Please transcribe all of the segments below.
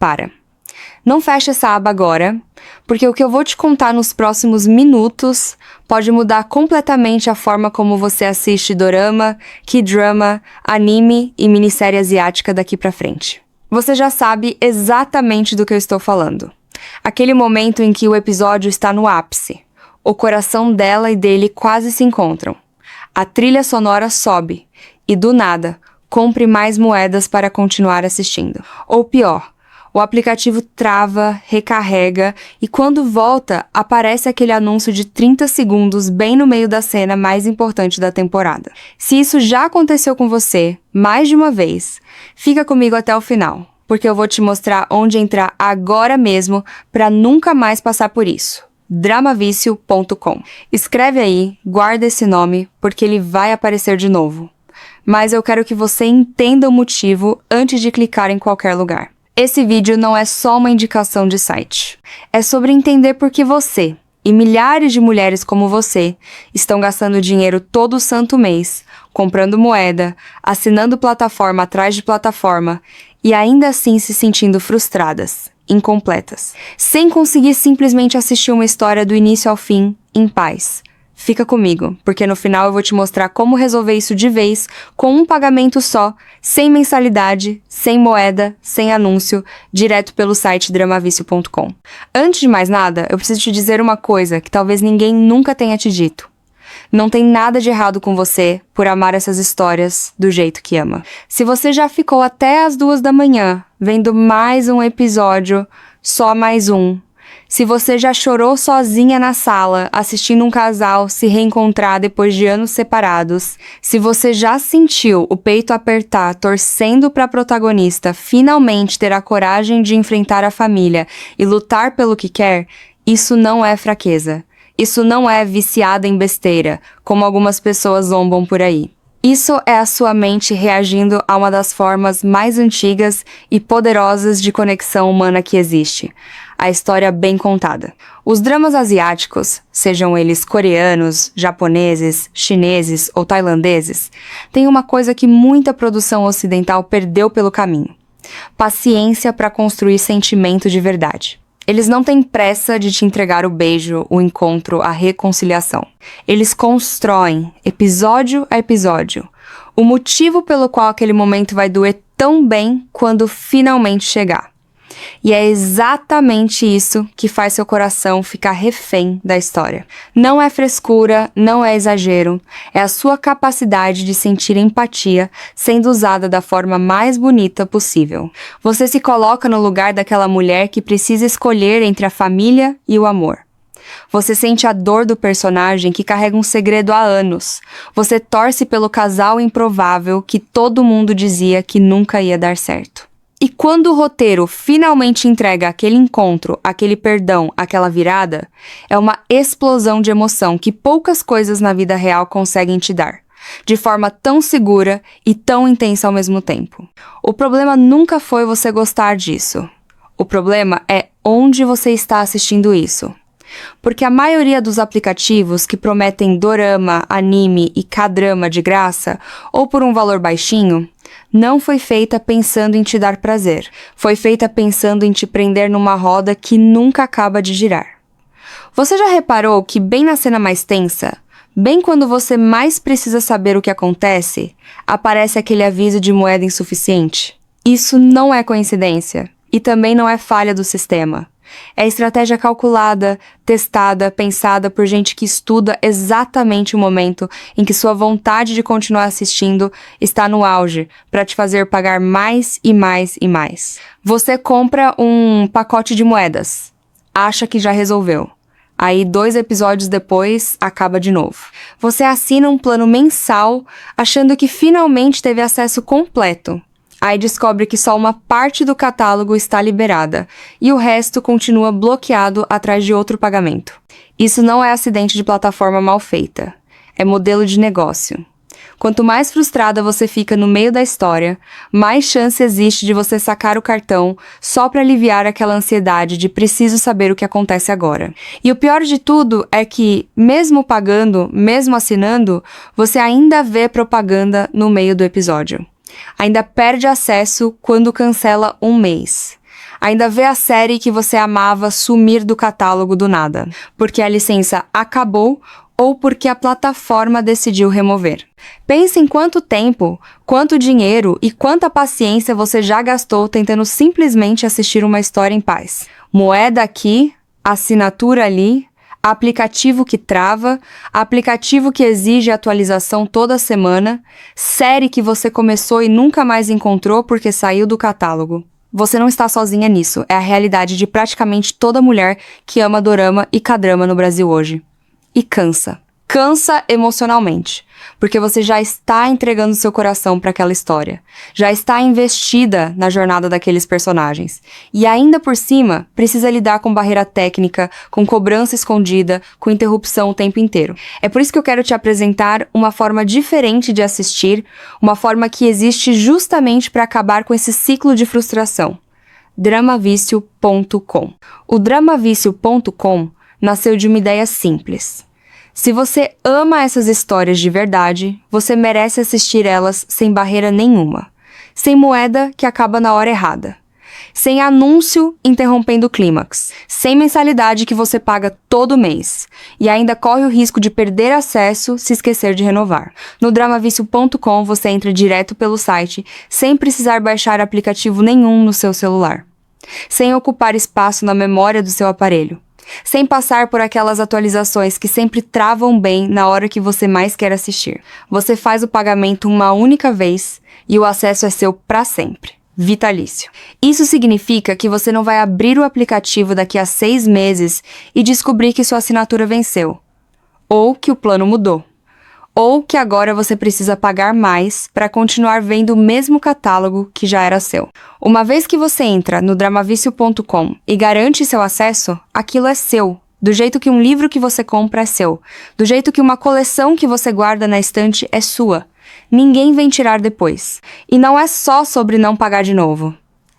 para. Não feche essa aba agora, porque o que eu vou te contar nos próximos minutos pode mudar completamente a forma como você assiste dorama, K-drama, anime e minissérie asiática daqui pra frente. Você já sabe exatamente do que eu estou falando. Aquele momento em que o episódio está no ápice. O coração dela e dele quase se encontram. A trilha sonora sobe e, do nada, compre mais moedas para continuar assistindo. Ou pior, o aplicativo trava, recarrega e quando volta, aparece aquele anúncio de 30 segundos bem no meio da cena mais importante da temporada. Se isso já aconteceu com você, mais de uma vez, fica comigo até o final, porque eu vou te mostrar onde entrar agora mesmo para nunca mais passar por isso. Dramavicio.com. Escreve aí, guarda esse nome, porque ele vai aparecer de novo. Mas eu quero que você entenda o motivo antes de clicar em qualquer lugar. Esse vídeo não é só uma indicação de site. É sobre entender por que você, e milhares de mulheres como você, estão gastando dinheiro todo santo mês, comprando moeda, assinando plataforma atrás de plataforma, e ainda assim se sentindo frustradas, incompletas, sem conseguir simplesmente assistir uma história do início ao fim, em paz. Fica comigo, porque no final eu vou te mostrar como resolver isso de vez, com um pagamento só, sem mensalidade, sem moeda, sem anúncio, direto pelo site dramavicio.com. Antes de mais nada, eu preciso te dizer uma coisa que talvez ninguém nunca tenha te dito. Não tem nada de errado com você por amar essas histórias do jeito que ama. Se você já ficou até as 2 da manhã vendo mais um episódio, só mais um, se você já chorou sozinha na sala, assistindo um casal se reencontrar depois de anos separados, se você já sentiu o peito apertar, torcendo para a protagonista finalmente ter a coragem de enfrentar a família e lutar pelo que quer, isso não é fraqueza. Isso não é viciada em besteira, como algumas pessoas zombam por aí. Isso é a sua mente reagindo a uma das formas mais antigas e poderosas de conexão humana que existe. A história bem contada. Os dramas asiáticos, sejam eles coreanos, japoneses, chineses ou tailandeses, têm uma coisa que muita produção ocidental perdeu pelo caminho: paciência para construir sentimento de verdade. Eles não têm pressa de te entregar o beijo, o encontro, a reconciliação. Eles constroem, episódio a episódio, o motivo pelo qual aquele momento vai doer tão bem quando finalmente chegar. E é exatamente isso que faz seu coração ficar refém da história. Não é frescura, não é exagero, é a sua capacidade de sentir empatia sendo usada da forma mais bonita possível. Você se coloca no lugar daquela mulher que precisa escolher entre a família e o amor. Você sente a dor do personagem que carrega um segredo há anos. Você torce pelo casal improvável que todo mundo dizia que nunca ia dar certo. E quando o roteiro finalmente entrega aquele encontro, aquele perdão, aquela virada, é uma explosão de emoção que poucas coisas na vida real conseguem te dar, de forma tão segura e tão intensa ao mesmo tempo. O problema nunca foi você gostar disso. O problema é onde você está assistindo isso. Porque a maioria dos aplicativos que prometem dorama, anime e K-drama de graça, ou por um valor baixinho, não foi feita pensando em te dar prazer. Foi feita pensando em te prender numa roda que nunca acaba de girar. Você já reparou que bem na cena mais tensa, bem quando você mais precisa saber o que acontece, aparece aquele aviso de moeda insuficiente? Isso não é coincidência, e também não é falha do sistema. É estratégia calculada, testada, pensada por gente que estuda exatamente o momento em que sua vontade de continuar assistindo está no auge, para te fazer pagar mais e mais e mais. Você compra um pacote de moedas, acha que já resolveu. Aí 2 episódios depois, acaba de novo. Você assina um plano mensal, achando que finalmente teve acesso completo. Aí descobre que só uma parte do catálogo está liberada e o resto continua bloqueado atrás de outro pagamento. Isso não é acidente de plataforma mal feita, é modelo de negócio. Quanto mais frustrada você fica no meio da história, mais chance existe de você sacar o cartão só para aliviar aquela ansiedade de preciso saber o que acontece agora. E o pior de tudo é que, mesmo pagando, mesmo assinando, você ainda vê propaganda no meio do episódio. Ainda perde acesso quando cancela um mês. Ainda vê a série que você amava sumir do catálogo do nada, porque a licença acabou ou porque a plataforma decidiu remover. Pense em quanto tempo, quanto dinheiro e quanta paciência você já gastou tentando simplesmente assistir uma história em paz. Moeda aqui, assinatura ali, aplicativo que trava, aplicativo que exige atualização toda semana, série que você começou e nunca mais encontrou porque saiu do catálogo. Você não está sozinha nisso, é a realidade de praticamente toda mulher que ama dorama e K-drama no Brasil hoje. E cansa. Cansa emocionalmente, porque você já está entregando seu coração para aquela história, já está investida na jornada daqueles personagens, e ainda por cima precisa lidar com barreira técnica, com cobrança escondida, com interrupção o tempo inteiro. É por isso que eu quero te apresentar uma forma diferente de assistir, uma forma que existe justamente para acabar com esse ciclo de frustração. Dramavicio.com. O Dramavicio.com nasceu de uma ideia simples. Se você ama essas histórias de verdade, você merece assistir elas sem barreira nenhuma, sem moeda que acaba na hora errada, sem anúncio interrompendo o clímax, sem mensalidade que você paga todo mês e ainda corre o risco de perder acesso se esquecer de renovar. No Dramavicio.com você entra direto pelo site sem precisar baixar aplicativo nenhum no seu celular, sem ocupar espaço na memória do seu aparelho, sem passar por aquelas atualizações que sempre travam bem na hora que você mais quer assistir. Você faz o pagamento uma única vez e o acesso é seu para sempre. Vitalício. Isso significa que você não vai abrir o aplicativo daqui a 6 meses e descobrir que sua assinatura venceu, ou que o plano mudou, ou que agora você precisa pagar mais para continuar vendo o mesmo catálogo que já era seu. Uma vez que você entra no Dramavicio.com e garante seu acesso, aquilo é seu. Do jeito que um livro que você compra é seu. Do jeito que uma coleção que você guarda na estante é sua. Ninguém vem tirar depois. E não é só sobre não pagar de novo.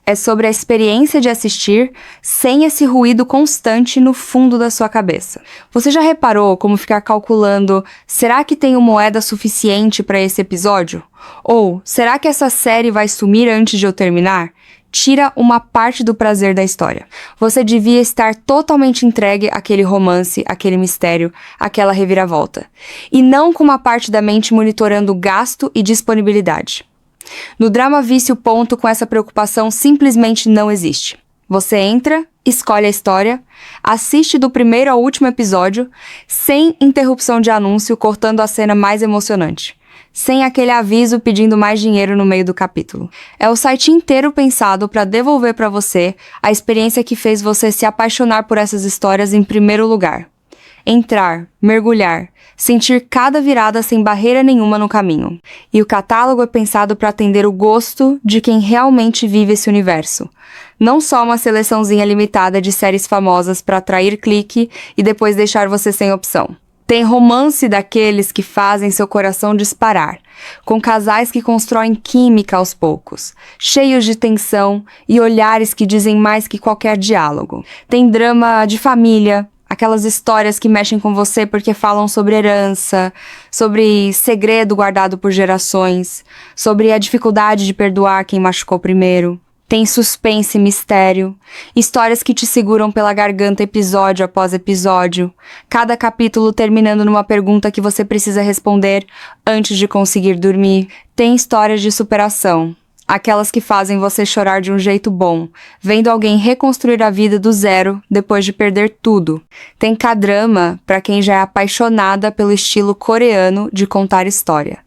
É sobre a experiência de assistir sem esse ruído constante no fundo da sua cabeça. Você já reparou como ficar calculando, será que tenho moeda suficiente para esse episódio? Ou, será que essa série vai sumir antes de eu terminar? Tira uma parte do prazer da história. Você devia estar totalmente entregue àquele romance, àquele mistério, àquela reviravolta. E não com uma parte da mente monitorando gasto e disponibilidade. No Dramavicio. Com essa preocupação simplesmente não existe. Você entra, escolhe a história, assiste do primeiro ao último episódio, sem interrupção de anúncio cortando a cena mais emocionante, sem aquele aviso pedindo mais dinheiro no meio do capítulo. É o site inteiro pensado para devolver para você a experiência que fez você se apaixonar por essas histórias em primeiro lugar. Entrar, mergulhar, sentir cada virada sem barreira nenhuma no caminho. E o catálogo é pensado para atender o gosto de quem realmente vive esse universo. Não só uma seleçãozinha limitada de séries famosas para atrair clique e depois deixar você sem opção. Tem romance daqueles que fazem seu coração disparar, com casais que constroem química aos poucos, cheios de tensão e olhares que dizem mais que qualquer diálogo. Tem drama de família, aquelas histórias que mexem com você porque falam sobre herança, sobre segredo guardado por gerações, sobre a dificuldade de perdoar quem machucou primeiro. Tem suspense e mistério, histórias que te seguram pela garganta episódio após episódio, cada capítulo terminando numa pergunta que você precisa responder antes de conseguir dormir. Tem histórias de superação, aquelas que fazem você chorar de um jeito bom, vendo alguém reconstruir a vida do zero depois de perder tudo. Tem K-drama para quem já é apaixonada pelo estilo coreano de contar história,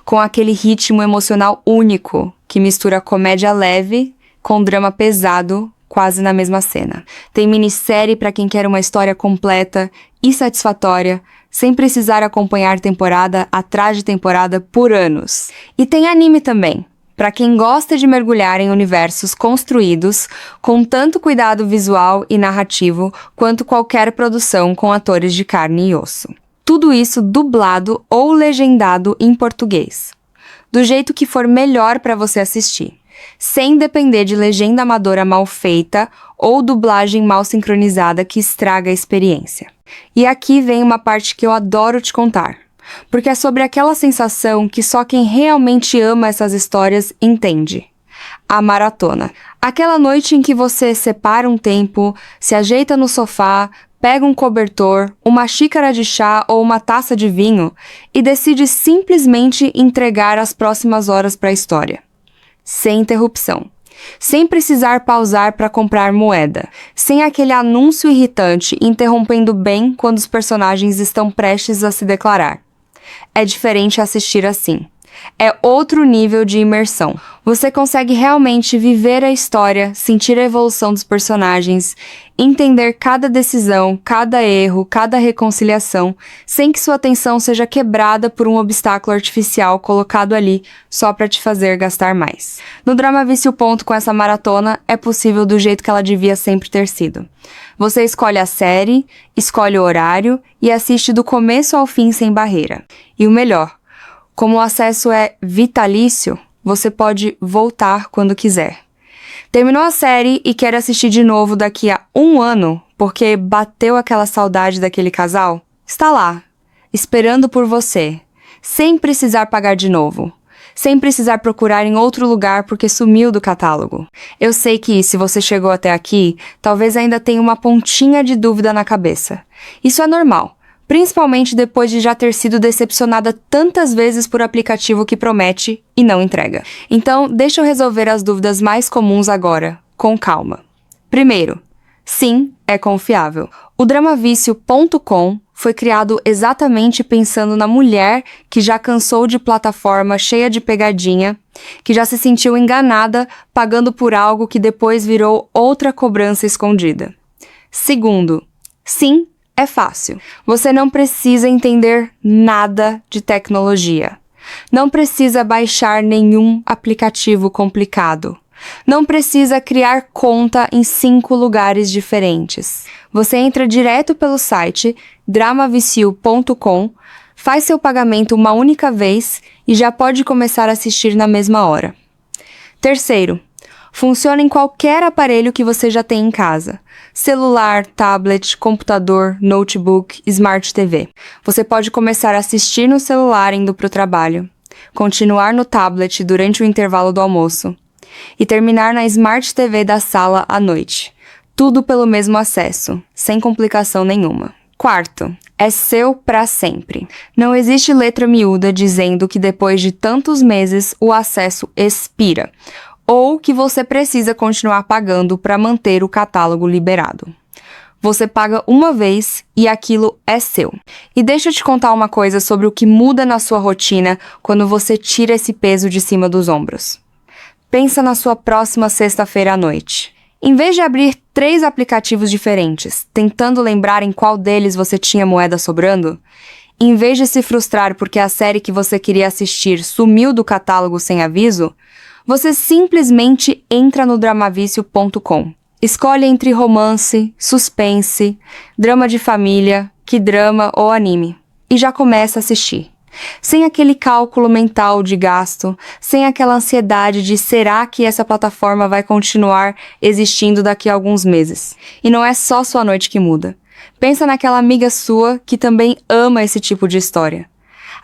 com aquele ritmo emocional único que mistura comédia leve com drama pesado, quase na mesma cena. Tem minissérie para quem quer uma história completa e satisfatória, sem precisar acompanhar temporada atrás de temporada por anos. E tem anime também, para quem gosta de mergulhar em universos construídos com tanto cuidado visual e narrativo quanto qualquer produção com atores de carne e osso. Tudo isso dublado ou legendado em português, do jeito que for melhor para você assistir, sem depender de legenda amadora mal feita ou dublagem mal sincronizada que estraga a experiência. E aqui vem uma parte que eu adoro te contar, porque é sobre aquela sensação que só quem realmente ama essas histórias entende. A maratona. Aquela noite em que você separa um tempo, se ajeita no sofá, pega um cobertor, uma xícara de chá ou uma taça de vinho e decide simplesmente entregar as próximas horas para a história. Sem interrupção. Sem precisar pausar para comprar moeda. Sem aquele anúncio irritante interrompendo bem quando os personagens estão prestes a se declarar. É diferente assistir assim. É outro nível de imersão. Você consegue realmente viver a história, sentir a evolução dos personagens, entender cada decisão, cada erro, cada reconciliação, sem que sua atenção seja quebrada por um obstáculo artificial colocado ali só para te fazer gastar mais. No Drama Vício Ponto, com essa maratona, é possível do jeito que ela devia sempre ter sido. Você escolhe a série, escolhe o horário e assiste do começo ao fim sem barreira. E o melhor, como o acesso é vitalício, você pode voltar quando quiser. Terminou a série e quer assistir de novo daqui a 1 ano, porque bateu aquela saudade daquele casal? Está lá, esperando por você, sem precisar pagar de novo. Sem precisar procurar em outro lugar porque sumiu do catálogo. Eu sei que, se você chegou até aqui, talvez ainda tenha uma pontinha de dúvida na cabeça. Isso é normal. Principalmente depois de já ter sido decepcionada tantas vezes por aplicativo que promete e não entrega. Então, deixa eu resolver as dúvidas mais comuns agora, com calma. Primeiro, sim, é confiável. O Dramavício.com foi criado exatamente pensando na mulher que já cansou de plataforma cheia de pegadinha, que já se sentiu enganada pagando por algo que depois virou outra cobrança escondida. Segundo, sim, é fácil. Você não precisa entender nada de tecnologia. Não precisa baixar nenhum aplicativo complicado. Não precisa criar conta em 5 lugares diferentes. Você entra direto pelo site dramavicio.com, faz seu pagamento uma única vez e já pode começar a assistir na mesma hora. Terceiro, funciona em qualquer aparelho que você já tem em casa. Celular, tablet, computador, notebook, Smart TV. Você pode começar a assistir no celular indo para o trabalho, continuar no tablet durante o intervalo do almoço e terminar na Smart TV da sala à noite. Tudo pelo mesmo acesso, sem complicação nenhuma. Quarto, é seu para sempre. Não existe letra miúda dizendo que depois de tantos meses o acesso expira, ou que você precisa continuar pagando para manter o catálogo liberado. Você paga uma vez e aquilo é seu. E deixa eu te contar uma coisa sobre o que muda na sua rotina quando você tira esse peso de cima dos ombros. Pensa na sua próxima sexta-feira à noite. Em vez de abrir 3 aplicativos diferentes, tentando lembrar em qual deles você tinha moeda sobrando, em vez de se frustrar porque a série que você queria assistir sumiu do catálogo sem aviso, você simplesmente entra no dramavício.com. Escolhe entre romance, suspense, drama de família, K-drama ou anime. E já começa a assistir. Sem aquele cálculo mental de gasto, sem aquela ansiedade de será que essa plataforma vai continuar existindo daqui a alguns meses. E não é só sua noite que muda. Pensa naquela amiga sua que também ama esse tipo de história.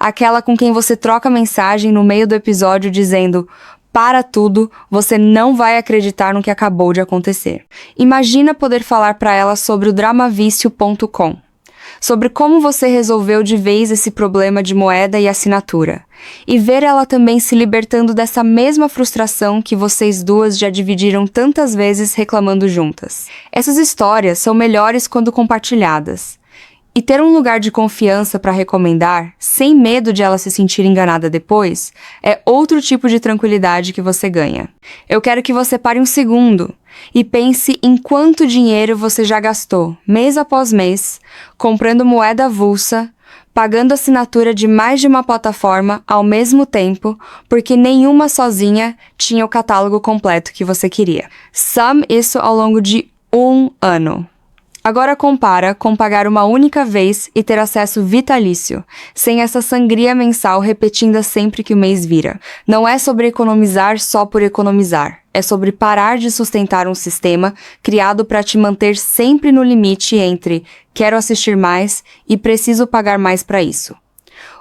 Aquela com quem você troca mensagem no meio do episódio dizendo: para tudo, você não vai acreditar no que acabou de acontecer. Imagina poder falar para ela sobre o dramavício.com, sobre como você resolveu de vez esse problema de moeda e assinatura, e ver ela também se libertando dessa mesma frustração que vocês duas já dividiram tantas vezes reclamando juntas. Essas histórias são melhores quando compartilhadas. E ter um lugar de confiança para recomendar, sem medo de ela se sentir enganada depois, é outro tipo de tranquilidade que você ganha. Eu quero que você pare um segundo e pense em quanto dinheiro você já gastou, mês após mês, comprando moeda avulsa, pagando assinatura de mais de uma plataforma ao mesmo tempo, porque nenhuma sozinha tinha o catálogo completo que você queria. Some isso ao longo de 1 ano. Agora compara com pagar uma única vez e ter acesso vitalício, sem essa sangria mensal repetida sempre que o mês vira. Não é sobre economizar só por economizar, é sobre parar de sustentar um sistema criado para te manter sempre no limite entre quero assistir mais e preciso pagar mais para isso.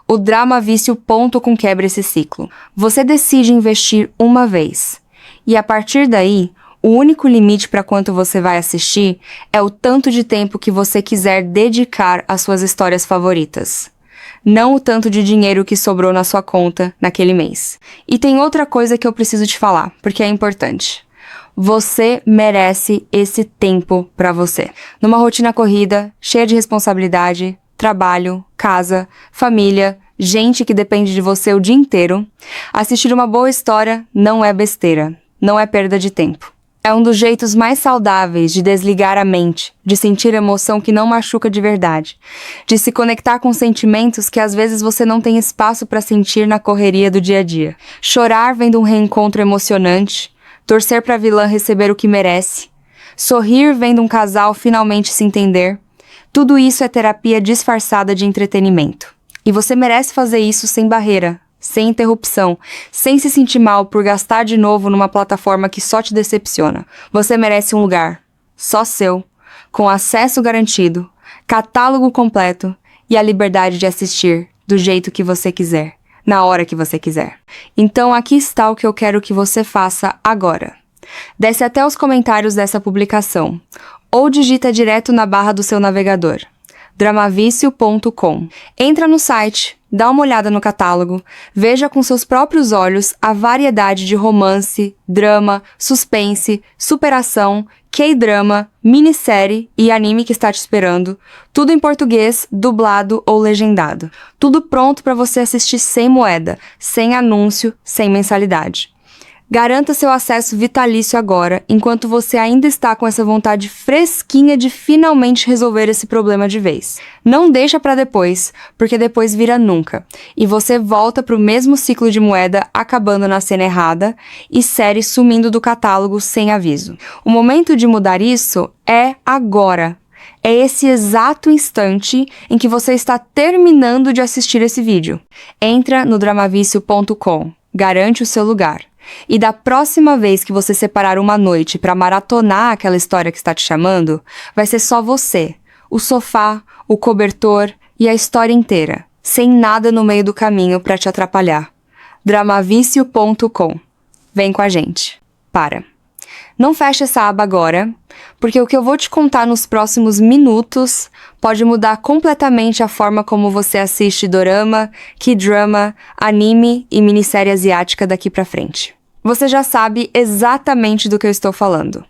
O Dramavício.com quebra esse ciclo. Você decide investir uma vez, e a partir daí, O único limite para quanto você vai assistir é o tanto de tempo que você quiser dedicar às suas histórias favoritas. Não o tanto de dinheiro que sobrou na sua conta naquele mês. E tem outra coisa que eu preciso te falar, porque é importante. Você merece esse tempo para você. Numa rotina corrida, cheia de responsabilidade, trabalho, casa, família, gente que depende de você o dia inteiro, assistir uma boa história não é besteira, não é perda de tempo. É um dos jeitos mais saudáveis de desligar a mente, de sentir emoção que não machuca de verdade, de se conectar com sentimentos que às vezes você não tem espaço para sentir na correria do dia a dia. Chorar vendo um reencontro emocionante, torcer para a vilã receber o que merece, sorrir vendo um casal finalmente se entender, tudo isso é terapia disfarçada de entretenimento. E você merece fazer isso sem barreira, sem interrupção, sem se sentir mal por gastar de novo numa plataforma que só te decepciona. Você merece um lugar, só seu, com acesso garantido, catálogo completo e a liberdade de assistir do jeito que você quiser, na hora que você quiser. Então aqui está o que eu quero que você faça agora. Desce até os comentários dessa publicação, ou digita direto na barra do seu navegador. dramavicio.com. Entra no site, dá uma olhada no catálogo, veja com seus próprios olhos a variedade de romance, drama, suspense, superação, K-drama, minissérie e anime que está te esperando, tudo em português, dublado ou legendado. Tudo pronto para você assistir sem moeda, sem anúncio, sem mensalidade. Garanta seu acesso vitalício agora, enquanto você ainda está com essa vontade fresquinha de finalmente resolver esse problema de vez. Não deixa para depois, porque depois vira nunca, e você volta pro mesmo ciclo de moeda acabando na cena errada e série sumindo do catálogo sem aviso. O momento de mudar isso é agora. É esse exato instante em que você está terminando de assistir esse vídeo. Entra no dramavicio.com, garante o seu lugar. E da próxima vez que você separar uma noite para maratonar aquela história que está te chamando, vai ser só você, o sofá, o cobertor e a história inteira, sem nada no meio do caminho para te atrapalhar. dramavicio.com. Vem com a gente. Para. Não feche essa aba agora, porque o que eu vou te contar nos próximos minutos pode mudar completamente a forma como você assiste dorama, K-drama, anime e minissérie asiática daqui pra frente. Você já sabe exatamente do que eu estou falando.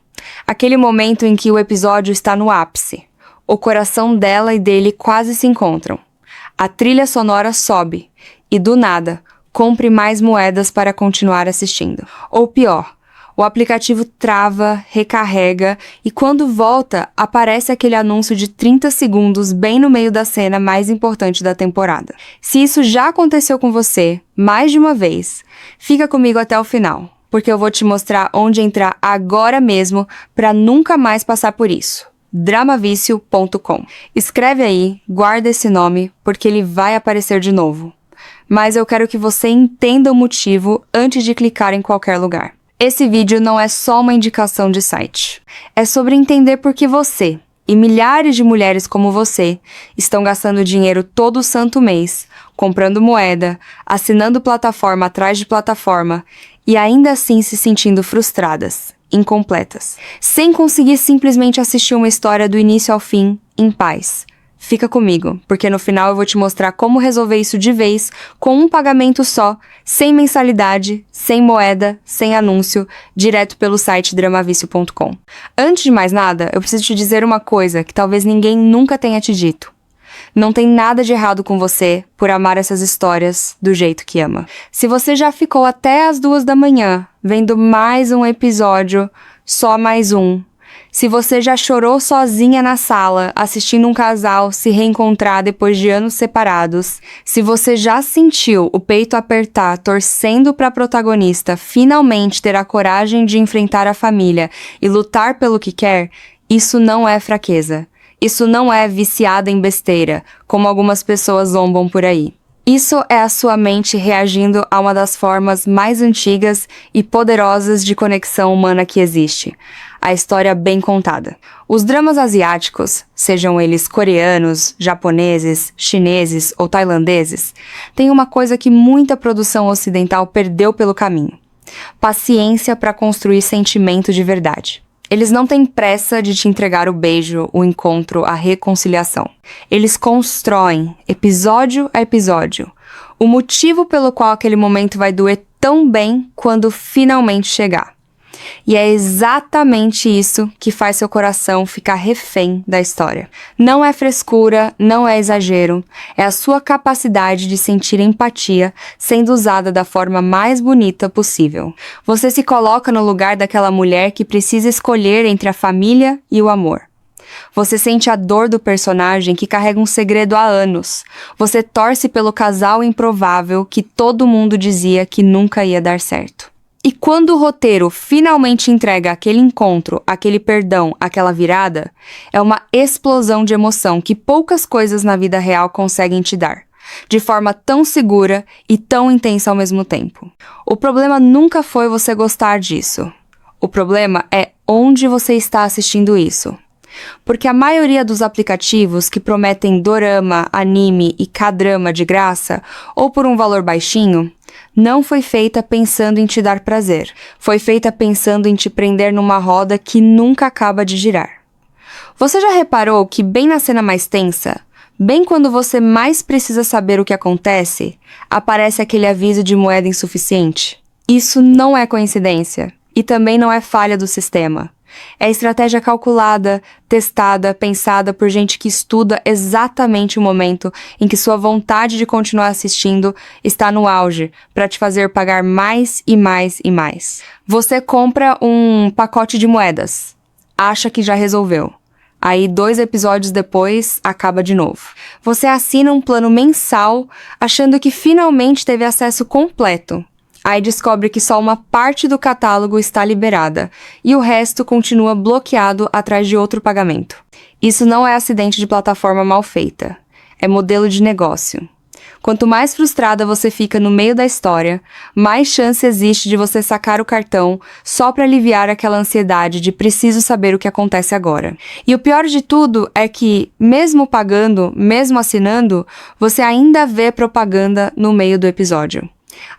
Aquele momento em que o episódio está no ápice. O coração dela e dele quase se encontram. A trilha sonora sobe e, do nada, compre mais moedas para continuar assistindo. Ou pior, o aplicativo trava, recarrega e quando volta, aparece aquele anúncio de 30 segundos bem no meio da cena mais importante da temporada. Se isso já aconteceu com você, mais de uma vez, fica comigo até o final, porque eu vou te mostrar onde entrar agora mesmo para nunca mais passar por isso. dramavicio.com. Escreve aí, guarda esse nome, porque ele vai aparecer de novo. Mas eu quero que você entenda o motivo antes de clicar em qualquer lugar. Esse vídeo não é só uma indicação de site. É sobre entender por que você, e milhares de mulheres como você, estão gastando dinheiro todo santo mês, comprando moeda, assinando plataforma atrás de plataforma, e ainda assim se sentindo frustradas, incompletas, sem conseguir simplesmente assistir uma história do início ao fim, em paz. Fica comigo, porque no final eu vou te mostrar como resolver isso de vez, com um pagamento só, sem mensalidade, sem moeda, sem anúncio, direto pelo site dramavicio.com. Antes de mais nada, eu preciso te dizer uma coisa que talvez ninguém nunca tenha te dito. Não tem nada de errado com você por amar essas histórias do jeito que ama. Se você já ficou até as 2 da manhã vendo mais um episódio, só mais um. Se você já chorou sozinha na sala, assistindo um casal se reencontrar depois de anos separados, se você já sentiu o peito apertar torcendo para a protagonista finalmente ter a coragem de enfrentar a família e lutar pelo que quer, isso não é fraqueza. Isso não é viciada em besteira, como algumas pessoas zombam por aí. Isso é a sua mente reagindo a uma das formas mais antigas e poderosas de conexão humana que existe. A história bem contada. Os dramas asiáticos, sejam eles coreanos, japoneses, chineses ou tailandeses, têm uma coisa que muita produção ocidental perdeu pelo caminho. Paciência para construir sentimento de verdade. Eles não têm pressa de te entregar o beijo, o encontro, a reconciliação. Eles constroem, episódio a episódio, o motivo pelo qual aquele momento vai doer tão bem quando finalmente chegar. E é exatamente isso que faz seu coração ficar refém da história. Não é frescura, não é exagero, é a sua capacidade de sentir empatia sendo usada da forma mais bonita possível. Você se coloca no lugar daquela mulher que precisa escolher entre a família e o amor. Você sente a dor do personagem que carrega um segredo há anos. Você torce pelo casal improvável que todo mundo dizia que nunca ia dar certo. E quando o roteiro finalmente entrega aquele encontro, aquele perdão, aquela virada, é uma explosão de emoção que poucas coisas na vida real conseguem te dar, de forma tão segura e tão intensa ao mesmo tempo. O problema nunca foi você gostar disso. O problema é onde você está assistindo isso. Porque a maioria dos aplicativos que prometem dorama, anime e K-drama de graça, ou por um valor baixinho, não foi feita pensando em te dar prazer. Foi feita pensando em te prender numa roda que nunca acaba de girar. Você já reparou que bem na cena mais tensa, bem quando você mais precisa saber o que acontece, aparece aquele aviso de moeda insuficiente? Isso não é coincidência, e também não é falha do sistema. É estratégia calculada, testada, pensada por gente que estuda exatamente o momento em que sua vontade de continuar assistindo está no auge, para te fazer pagar mais e mais e mais. Você compra um pacote de moedas, acha que já resolveu. Aí 2 episódios depois, acaba de novo. Você assina um plano mensal, achando que finalmente teve acesso completo. Aí descobre que só uma parte do catálogo está liberada e o resto continua bloqueado atrás de outro pagamento. Isso não é acidente de plataforma mal feita, é modelo de negócio. Quanto mais frustrada você fica no meio da história, mais chance existe de você sacar o cartão só para aliviar aquela ansiedade de preciso saber o que acontece agora. E o pior de tudo é que, mesmo pagando, mesmo assinando, você ainda vê propaganda no meio do episódio.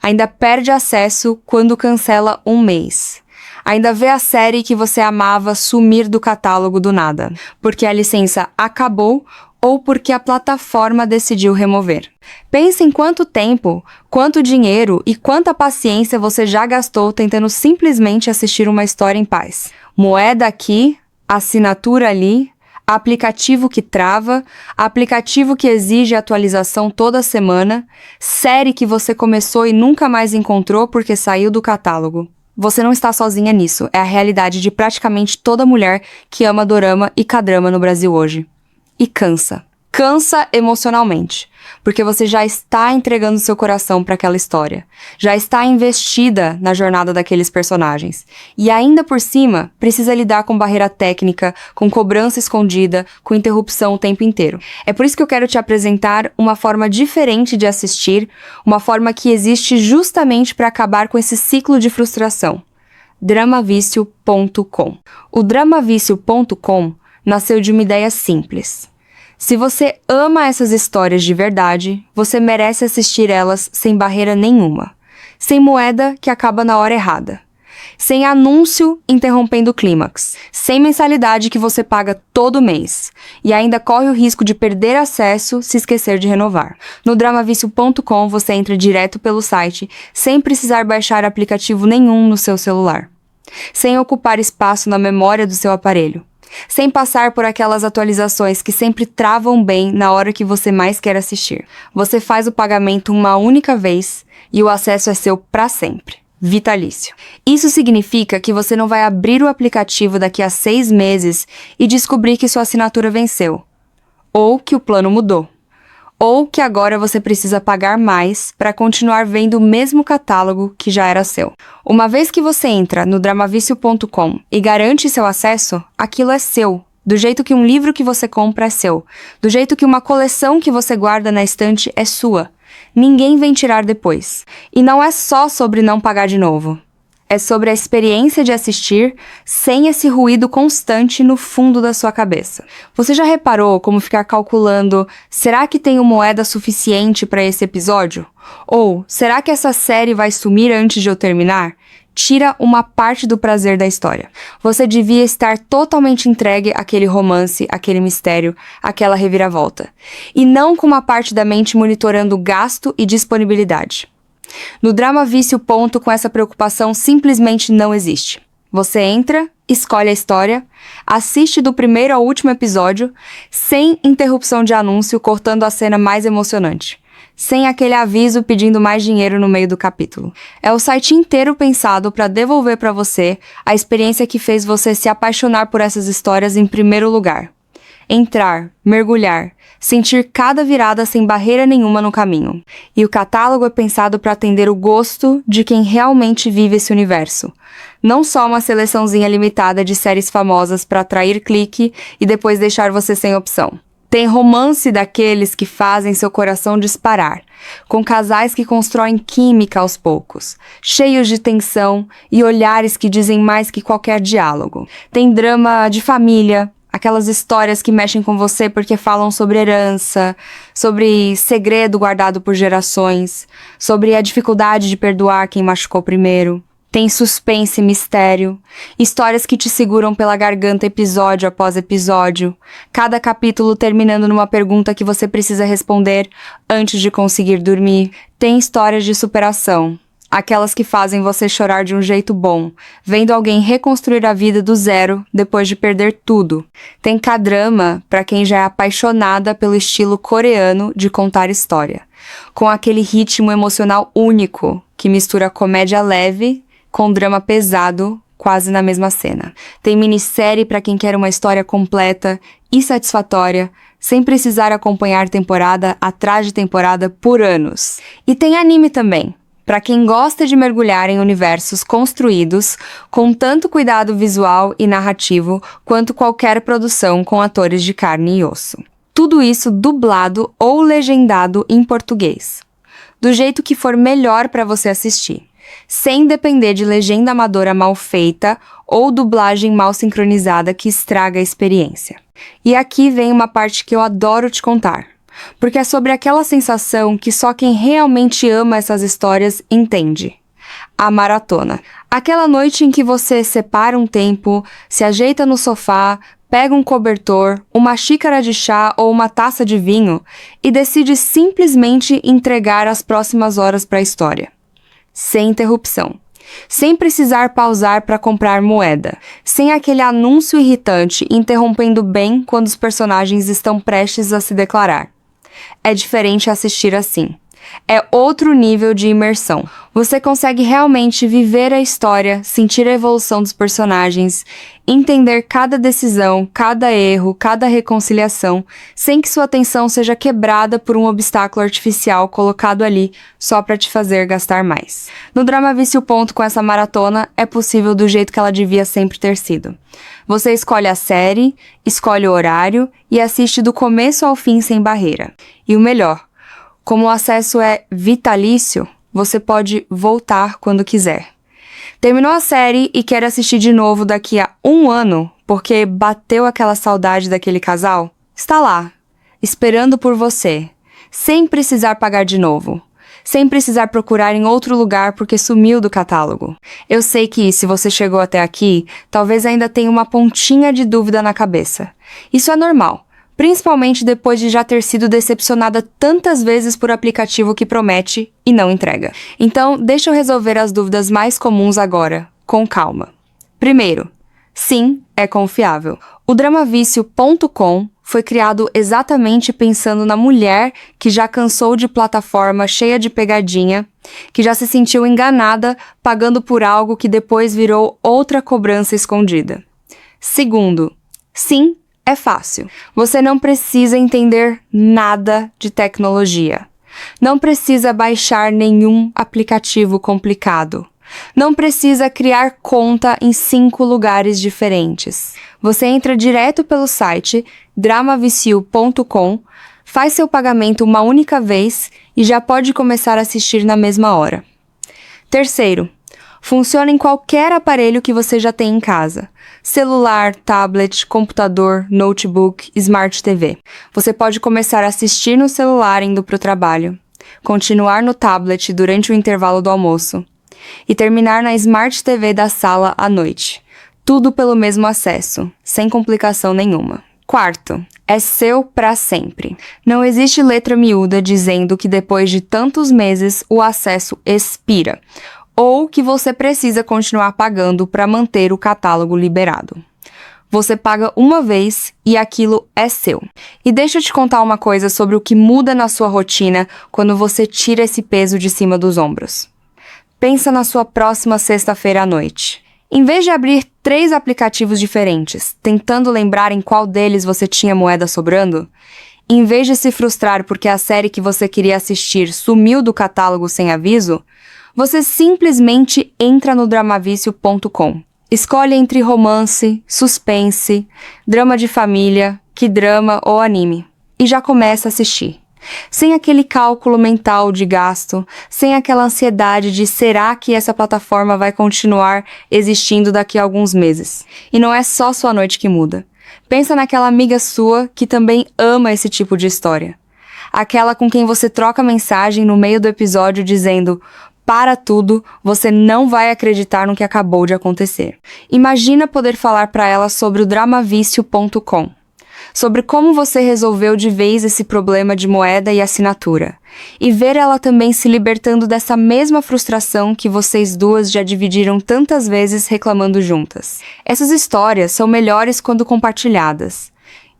Ainda perde acesso quando cancela um mês. Ainda vê a série que você amava sumir do catálogo do nada, porque a licença acabou ou porque a plataforma decidiu remover. Pense em quanto tempo, quanto dinheiro e quanta paciência você já gastou tentando simplesmente assistir uma história em paz. Moeda aqui, assinatura ali, aplicativo que trava, aplicativo que exige atualização toda semana, série que você começou e nunca mais encontrou porque saiu do catálogo. Você não está sozinha nisso, é a realidade de praticamente toda mulher que ama dorama e K-drama no Brasil hoje. E cansa. Cansa emocionalmente, porque você já está entregando seu coração para aquela história, já está investida na jornada daqueles personagens, e ainda por cima precisa lidar com barreira técnica, com cobrança escondida, com interrupção o tempo inteiro. É por isso que eu quero te apresentar uma forma diferente de assistir, uma forma que existe justamente para acabar com esse ciclo de frustração. Dramavicio.com. O Dramavicio.com nasceu de uma ideia simples. Se você ama essas histórias de verdade, você merece assistir elas sem barreira nenhuma, sem moeda que acaba na hora errada, sem anúncio interrompendo o clímax, sem mensalidade que você paga todo mês e ainda corre o risco de perder acesso se esquecer de renovar. No Dramavicio.com você entra direto pelo site sem precisar baixar aplicativo nenhum no seu celular, sem ocupar espaço na memória do seu aparelho, sem passar por aquelas atualizações que sempre travam bem na hora que você mais quer assistir. Você faz o pagamento uma única vez e o acesso é seu para sempre. Vitalício. Isso significa que você não vai abrir o aplicativo daqui a 6 meses e descobrir que sua assinatura venceu, ou que o plano mudou, ou que agora você precisa pagar mais para continuar vendo o mesmo catálogo que já era seu. Uma vez que você entra no Dramavicio.com e garante seu acesso, aquilo é seu. Do jeito que um livro que você compra é seu. Do jeito que uma coleção que você guarda na estante é sua. Ninguém vem tirar depois. E não é só sobre não pagar de novo. É sobre a experiência de assistir sem esse ruído constante no fundo da sua cabeça. Você já reparou como ficar calculando, será que tenho moeda suficiente para esse episódio? Ou, será que essa série vai sumir antes de eu terminar? tira uma parte do prazer da história. Você devia estar totalmente entregue àquele romance, àquele mistério, àquela reviravolta. E não com uma parte da mente monitorando gasto e disponibilidade. No Drama Vício, ponto com essa preocupação simplesmente não existe. Você entra, escolhe a história, assiste do primeiro ao último episódio, sem interrupção de anúncio cortando a cena mais emocionante. Sem aquele aviso pedindo mais dinheiro no meio do capítulo. É o site inteiro pensado para devolver para você a experiência que fez você se apaixonar por essas histórias em primeiro lugar. Entrar, mergulhar, sentir cada virada sem barreira nenhuma no caminho. E o catálogo é pensado para atender o gosto de quem realmente vive esse universo. Não só uma seleçãozinha limitada de séries famosas para atrair clique e depois deixar você sem opção. Tem romance daqueles que fazem seu coração disparar, com casais que constroem química aos poucos, cheios de tensão e olhares que dizem mais que qualquer diálogo. Tem drama de família, aquelas histórias que mexem com você porque falam sobre herança, sobre segredo guardado por gerações, sobre a dificuldade de perdoar quem machucou primeiro. Tem suspense e mistério, histórias que te seguram pela garganta episódio após episódio, cada capítulo terminando numa pergunta que você precisa responder antes de conseguir dormir. Tem histórias de superação, aquelas que fazem você chorar de um jeito bom, vendo alguém reconstruir a vida do zero depois de perder tudo. Tem K-drama para quem já é apaixonada pelo estilo coreano de contar história, com aquele ritmo emocional único que mistura comédia leve com drama pesado, quase na mesma cena. Tem minissérie para quem quer uma história completa e satisfatória, sem precisar acompanhar temporada atrás de temporada por anos. E tem anime também, para quem gosta de mergulhar em universos construídos com tanto cuidado visual e narrativo quanto qualquer produção com atores de carne e osso. Tudo isso dublado ou legendado em português, do jeito que for melhor para você assistir, sem depender de legenda amadora mal feita ou dublagem mal sincronizada que estraga a experiência. E aqui vem uma parte que eu adoro te contar, porque é sobre aquela sensação que só quem realmente ama essas histórias entende. A maratona. Aquela noite em que você separa um tempo, se ajeita no sofá, pega um cobertor, uma xícara de chá ou uma taça de vinho e decide simplesmente entregar as próximas horas para a história. Sem interrupção. Sem precisar pausar para comprar moeda. Sem aquele anúncio irritante interrompendo bem quando os personagens estão prestes a se declarar. É diferente assistir assim. É outro nível de imersão. Você consegue realmente viver a história, sentir a evolução dos personagens, entender cada decisão, cada erro, cada reconciliação, sem que sua atenção seja quebrada por um obstáculo artificial colocado ali só para te fazer gastar mais. No Drama Vício Ponto, com essa maratona, é possível do jeito que ela devia sempre ter sido. Você escolhe a série, escolhe o horário e assiste do começo ao fim sem barreira. E o melhor, como o acesso é vitalício, você pode voltar quando quiser. Terminou a série e quer assistir de novo daqui a 1 ano, porque bateu aquela saudade daquele casal? Está lá, esperando por você, sem precisar pagar de novo, sem precisar procurar em outro lugar porque sumiu do catálogo. Eu sei que, se você chegou até aqui, talvez ainda tenha uma pontinha de dúvida na cabeça. Isso é normal. Principalmente depois de já ter sido decepcionada tantas vezes por aplicativo que promete e não entrega. Então, deixa eu resolver as dúvidas mais comuns agora, com calma. Primeiro, sim, é confiável. O Dramavício.com foi criado exatamente pensando na mulher que já cansou de plataforma cheia de pegadinha, que já se sentiu enganada pagando por algo que depois virou outra cobrança escondida. Segundo, sim, é fácil. Você não precisa entender nada de tecnologia. Não precisa baixar nenhum aplicativo complicado. Não precisa criar conta em 5 lugares diferentes. Você entra direto pelo site dramavicio.com, faz seu pagamento uma única vez e já pode começar a assistir na mesma hora. Terceiro, funciona em qualquer aparelho que você já tem em casa. Celular, tablet, computador, notebook, Smart TV. Você pode começar a assistir no celular indo para o trabalho, continuar no tablet durante o intervalo do almoço, e terminar na Smart TV da sala à noite. Tudo pelo mesmo acesso, sem complicação nenhuma. Quarto, é seu para sempre. Não existe letra miúda dizendo que depois de tantos meses o acesso expira, ou que você precisa continuar pagando para manter o catálogo liberado. Você paga uma vez e aquilo é seu. E deixa eu te contar uma coisa sobre o que muda na sua rotina quando você tira esse peso de cima dos ombros. Pensa na sua próxima sexta-feira à noite. Em vez de abrir 3 aplicativos diferentes, tentando lembrar em qual deles você tinha moeda sobrando, em vez de se frustrar porque a série que você queria assistir sumiu do catálogo sem aviso, você simplesmente entra no dramavicio.com. Escolhe entre romance, suspense, drama de família, K-drama ou anime, e já começa a assistir. Sem aquele cálculo mental de gasto, sem aquela ansiedade de será que essa plataforma vai continuar existindo daqui a alguns meses. E não é só sua noite que muda. Pensa naquela amiga sua que também ama esse tipo de história. Aquela com quem você troca mensagem no meio do episódio dizendo: para tudo, você não vai acreditar no que acabou de acontecer. Imagina poder falar para ela sobre o dramavicio.com. Sobre como você resolveu de vez esse problema de moeda e assinatura, e ver ela também se libertando dessa mesma frustração que vocês duas já dividiram tantas vezes reclamando juntas. Essas histórias são melhores quando compartilhadas.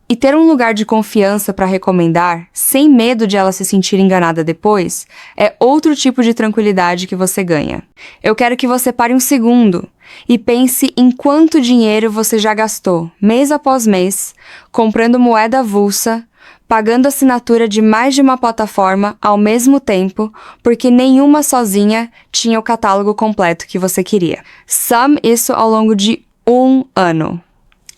E ter um lugar de confiança para recomendar, sem medo de ela se sentir enganada depois, é outro tipo de tranquilidade que você ganha. Eu quero que você pare um segundo e pense em quanto dinheiro você já gastou, mês após mês, comprando moeda avulsa, pagando assinatura de mais de uma plataforma ao mesmo tempo, porque nenhuma sozinha tinha o catálogo completo que você queria. Some isso ao longo de 1 ano.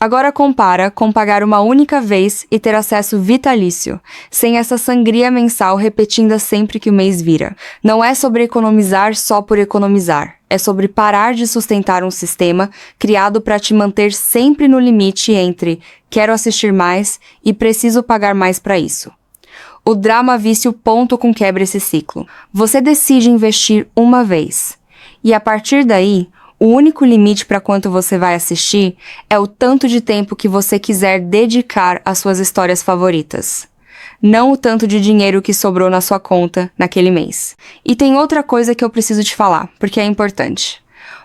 Agora compara com pagar uma única vez e ter acesso vitalício, sem essa sangria mensal repetida sempre que o mês vira. Não é sobre economizar só por economizar, é sobre parar de sustentar um sistema criado para te manter sempre no limite entre quero assistir mais e preciso pagar mais para isso. O dramavicio.com quebra esse ciclo. Você decide investir uma vez, e a partir daí, o único limite para quanto você vai assistir é o tanto de tempo que você quiser dedicar às suas histórias favoritas. Não o tanto de dinheiro que sobrou na sua conta naquele mês. E tem outra coisa que eu preciso te falar, porque é importante.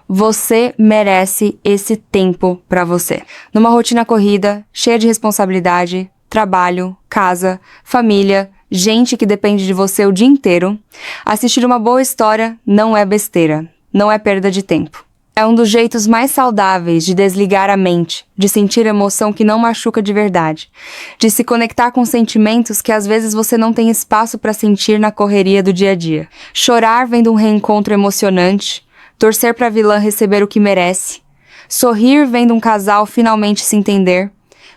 Você merece esse tempo para você. Numa rotina corrida, cheia de responsabilidade, trabalho, casa, família, gente que depende de você o dia inteiro, assistir uma boa história não é besteira, não é perda de tempo. É um dos jeitos mais saudáveis de desligar a mente, de sentir emoção que não machuca de verdade, de se conectar com sentimentos que às vezes você não tem espaço para sentir na correria do dia a dia. Chorar vendo um reencontro emocionante, torcer para a vilã receber o que merece, sorrir vendo um casal finalmente se entender.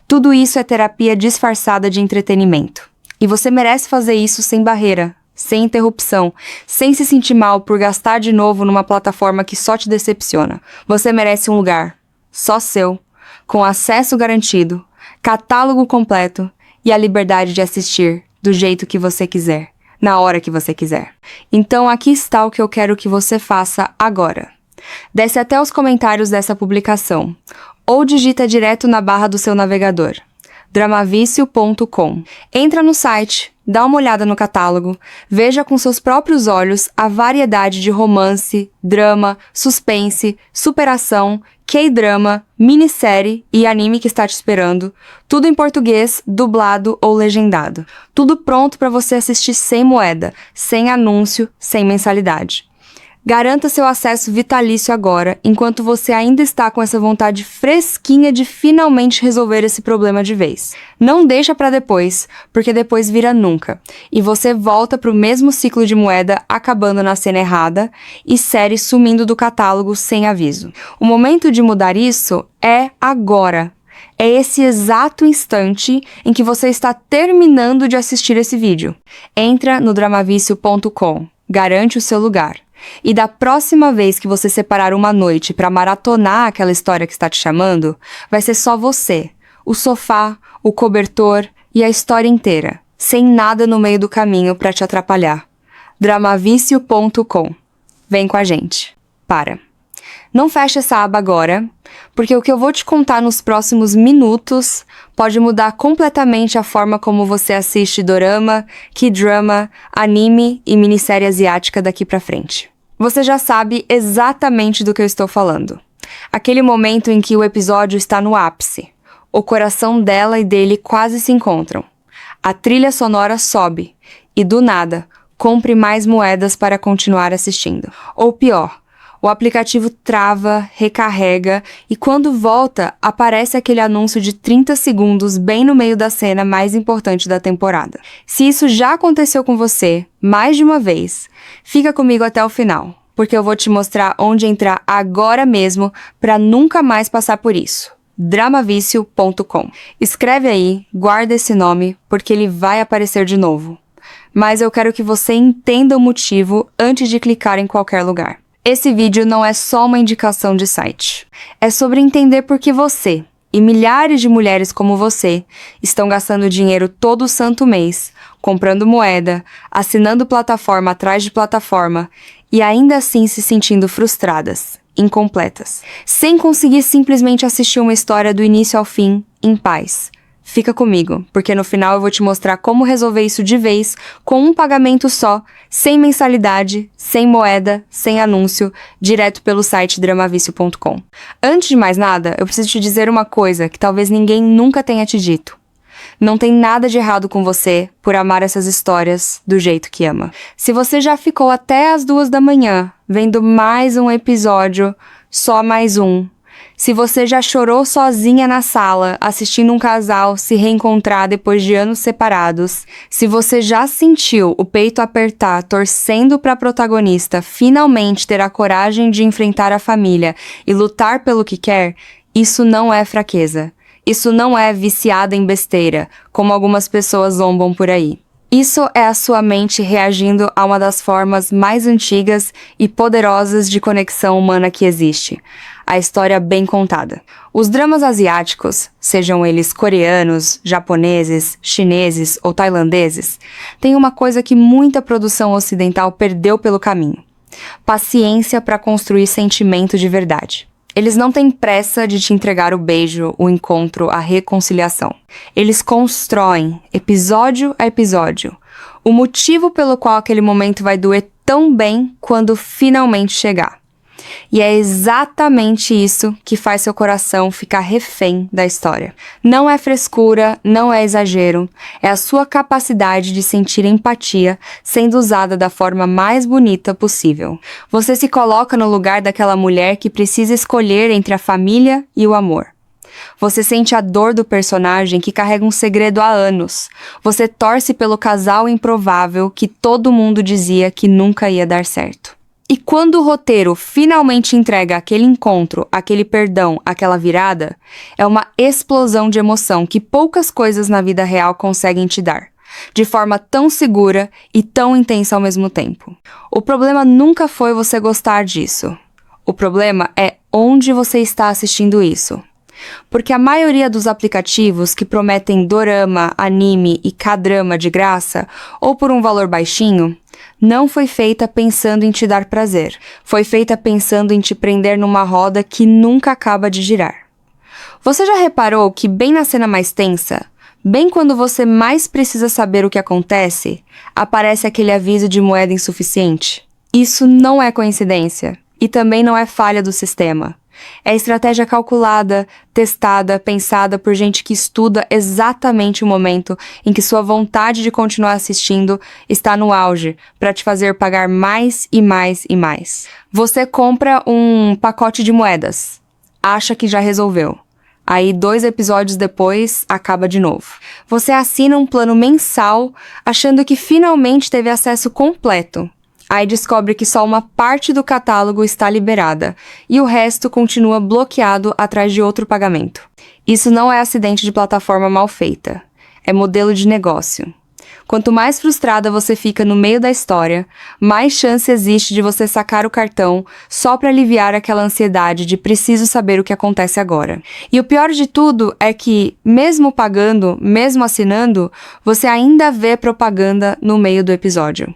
Tudo isso é terapia disfarçada de entretenimento. E você merece fazer isso sem barreira, sem interrupção, sem se sentir mal por gastar de novo numa plataforma que só te decepciona. Você merece um lugar, só seu, com acesso garantido, catálogo completo e a liberdade de assistir do jeito que você quiser, na hora que você quiser. Então aqui está o que eu quero que você faça agora. Desce até os comentários dessa publicação, ou digita direto na barra do seu navegador. dramavicio.com. Entra no site, dá uma olhada no catálogo, veja com seus próprios olhos a variedade de romance, drama, suspense, superação, K-drama, minissérie e anime que está te esperando, tudo em português, dublado ou legendado. Tudo pronto para você assistir sem moeda, sem anúncio, sem mensalidade. Garanta seu acesso vitalício agora, enquanto você ainda está com essa vontade fresquinha de finalmente resolver esse problema de vez. Não deixa para depois, porque depois vira nunca, e você volta para o mesmo ciclo de moeda acabando na cena errada e série sumindo do catálogo sem aviso. O momento de mudar isso é agora. É esse exato instante em que você está terminando de assistir esse vídeo. Entra no dramavicio.com, garante o seu lugar. E da próxima vez que você separar uma noite para maratonar aquela história que está te chamando, vai ser só você, o sofá, o cobertor e a história inteira, sem nada no meio do caminho para te atrapalhar. dramavicio.com. Vem com a gente. para. Não feche essa aba agora, porque o que eu vou te contar nos próximos minutos pode mudar completamente a forma como você assiste dorama, K-drama, anime e minissérie asiática daqui pra frente. Você já sabe exatamente do que eu estou falando. Aquele momento em que o episódio está no ápice. O coração dela e dele quase se encontram. A trilha sonora sobe e, do nada, compre mais moedas para continuar assistindo. Ou pior, o aplicativo trava, recarrega e quando volta, aparece aquele anúncio de 30 segundos bem no meio da cena mais importante da temporada. Se isso já aconteceu com você, mais de uma vez, fica comigo até o final, porque eu vou te mostrar onde entrar agora mesmo para nunca mais passar por isso. Dramavicio.com. Escreve aí, guarda esse nome, porque ele vai aparecer de novo. Mas eu quero que você entenda o motivo antes de clicar em qualquer lugar. Esse vídeo não é só uma indicação de site. É sobre entender por que você, e milhares de mulheres como você, estão gastando dinheiro todo santo mês, comprando moeda, assinando plataforma atrás de plataforma, e ainda assim se sentindo frustradas, incompletas, sem conseguir simplesmente assistir uma história do início ao fim, em paz. Fica comigo, porque no final eu vou te mostrar como resolver isso de vez, com um pagamento só, sem mensalidade, sem moeda, sem anúncio, direto pelo site dramavicio.com. Antes de mais nada, eu preciso te dizer uma coisa que talvez ninguém nunca tenha te dito. Não tem nada de errado com você por amar essas histórias do jeito que ama. Se você já ficou até as 2 da manhã vendo mais um episódio, só mais um. Se você já chorou sozinha na sala, assistindo um casal se reencontrar depois de anos separados, se você já sentiu o peito apertar torcendo para a protagonista finalmente ter a coragem de enfrentar a família e lutar pelo que quer, isso não é fraqueza. Isso não é viciada em besteira, como algumas pessoas zombam por aí. Isso é a sua mente reagindo a uma das formas mais antigas e poderosas de conexão humana que existe. A história bem contada. Os dramas asiáticos, sejam eles coreanos, japoneses, chineses ou tailandeses, têm uma coisa que muita produção ocidental perdeu pelo caminho: paciência para construir sentimento de verdade. Eles não têm pressa de te entregar o beijo, o encontro, a reconciliação. Eles constroem, episódio a episódio, o motivo pelo qual aquele momento vai doer tão bem quando finalmente chegar. E é exatamente isso que faz seu coração ficar refém da história. Não é frescura, não é exagero, é a sua capacidade de sentir empatia sendo usada da forma mais bonita possível. Você se coloca no lugar daquela mulher que precisa escolher entre a família e o amor. Você sente a dor do personagem que carrega um segredo há anos. Você torce pelo casal improvável que todo mundo dizia que nunca ia dar certo. E quando o roteiro finalmente entrega aquele encontro, aquele perdão, aquela virada, é uma explosão de emoção que poucas coisas na vida real conseguem te dar, de forma tão segura e tão intensa ao mesmo tempo. O problema nunca foi você gostar disso. O problema é onde você está assistindo isso. Porque a maioria dos aplicativos que prometem dorama, anime e K-drama de graça, ou por um valor baixinho, não foi feita pensando em te dar prazer. Foi feita pensando em te prender numa roda que nunca acaba de girar. Você já reparou que bem na cena mais tensa, bem quando você mais precisa saber o que acontece, aparece aquele aviso de moeda insuficiente? Isso não é coincidência e também não é falha do sistema. É estratégia calculada, testada, pensada por gente que estuda exatamente o momento em que sua vontade de continuar assistindo está no auge, para te fazer pagar mais e mais e mais. Você compra um pacote de moedas, acha que já resolveu. Aí 2 episódios depois, acaba de novo. Você assina um plano mensal, achando que finalmente teve acesso completo. Aí descobre que só uma parte do catálogo está liberada e o resto continua bloqueado atrás de outro pagamento. Isso não é acidente de plataforma mal feita, é modelo de negócio. Quanto mais frustrada você fica no meio da história, mais chance existe de você sacar o cartão só para aliviar aquela ansiedade de preciso saber o que acontece agora. E o pior de tudo é que, mesmo pagando, mesmo assinando, você ainda vê propaganda no meio do episódio.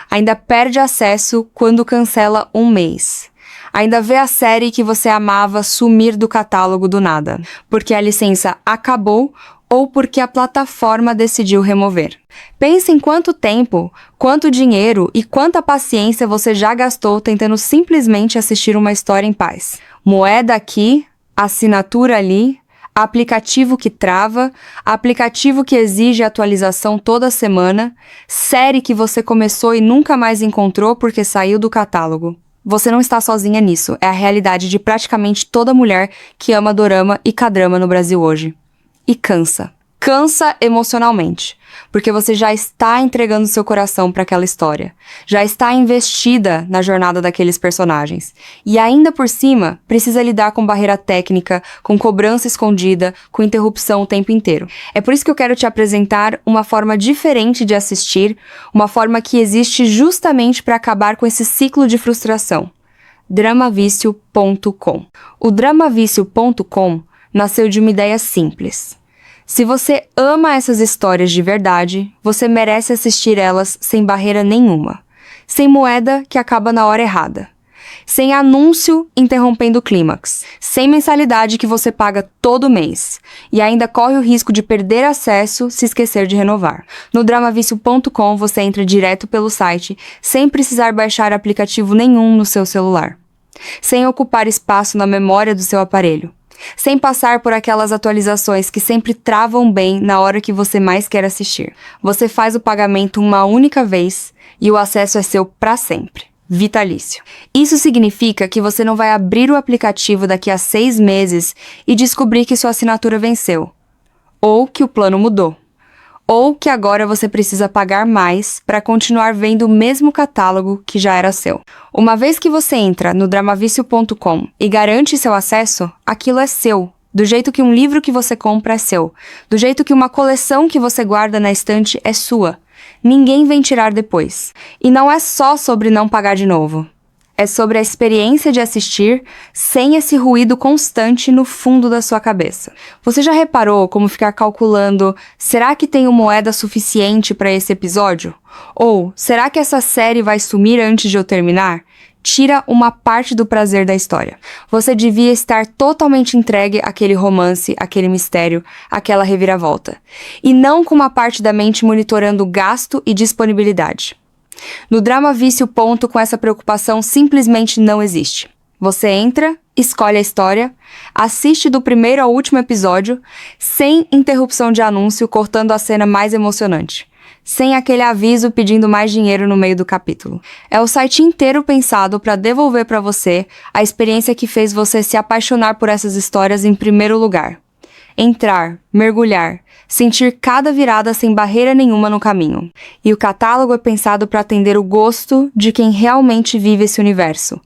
Ainda perde acesso quando cancela um mês. Ainda vê a série que você amava sumir do catálogo do nada, porque a licença acabou ou porque a plataforma decidiu remover. Pense em quanto tempo, quanto dinheiro e quanta paciência você já gastou tentando simplesmente assistir uma história em paz. Moeda aqui, assinatura ali, aplicativo que trava, aplicativo que exige atualização toda semana, série que você começou e nunca mais encontrou porque saiu do catálogo. Você não está sozinha nisso, é a realidade de praticamente toda mulher que ama dorama e K-drama no Brasil hoje. E cansa. Cansa emocionalmente, porque você já está entregando seu coração para aquela história, já está investida na jornada daqueles personagens, e ainda por cima precisa lidar com barreira técnica, com cobrança escondida, com interrupção o tempo inteiro. É por isso que eu quero te apresentar uma forma diferente de assistir, uma forma que existe justamente para acabar com esse ciclo de frustração. Dramavicio.com. O Dramavicio.com nasceu de uma ideia simples. Se você ama essas histórias de verdade, você merece assistir elas sem barreira nenhuma, sem moeda que acaba na hora errada, sem anúncio interrompendo o clímax, sem mensalidade que você paga todo mês e ainda corre o risco de perder acesso se esquecer de renovar. No Dramavicio.com você entra direto pelo site, sem precisar baixar aplicativo nenhum no seu celular, sem ocupar espaço na memória do seu aparelho, sem passar por aquelas atualizações que sempre travam bem na hora que você mais quer assistir. Você faz o pagamento uma única vez e o acesso é seu para sempre. Vitalício. Isso significa que você não vai abrir o aplicativo daqui a 6 meses e descobrir que sua assinatura venceu, ou que o plano mudou, ou que agora você precisa pagar mais para continuar vendo o mesmo catálogo que já era seu. Uma vez que você entra no Dramavicio.com e garante seu acesso, aquilo é seu. Do jeito que um livro que você compra é seu. Do jeito que uma coleção que você guarda na estante é sua. Ninguém vem tirar depois. E não é só sobre não pagar de novo. É sobre a experiência de assistir sem esse ruído constante no fundo da sua cabeça. Você já reparou como ficar calculando, será que tenho moeda suficiente para esse episódio? Ou, será que essa série vai sumir antes de eu terminar? Tira uma parte do prazer da história. Você devia estar totalmente entregue àquele romance, àquele mistério, àquela reviravolta. E não com uma parte da mente monitorando gasto e disponibilidade. No Dramavicio. Com essa preocupação simplesmente não existe. Você entra, escolhe a história, assiste do primeiro ao último episódio, sem interrupção de anúncio cortando a cena mais emocionante, sem aquele aviso pedindo mais dinheiro no meio do capítulo. É o site inteiro pensado para devolver para você a experiência que fez você se apaixonar por essas histórias em primeiro lugar. Entrar, mergulhar, sentir cada virada sem barreira nenhuma no caminho. E o catálogo é pensado para atender o gosto de quem realmente vive esse universo.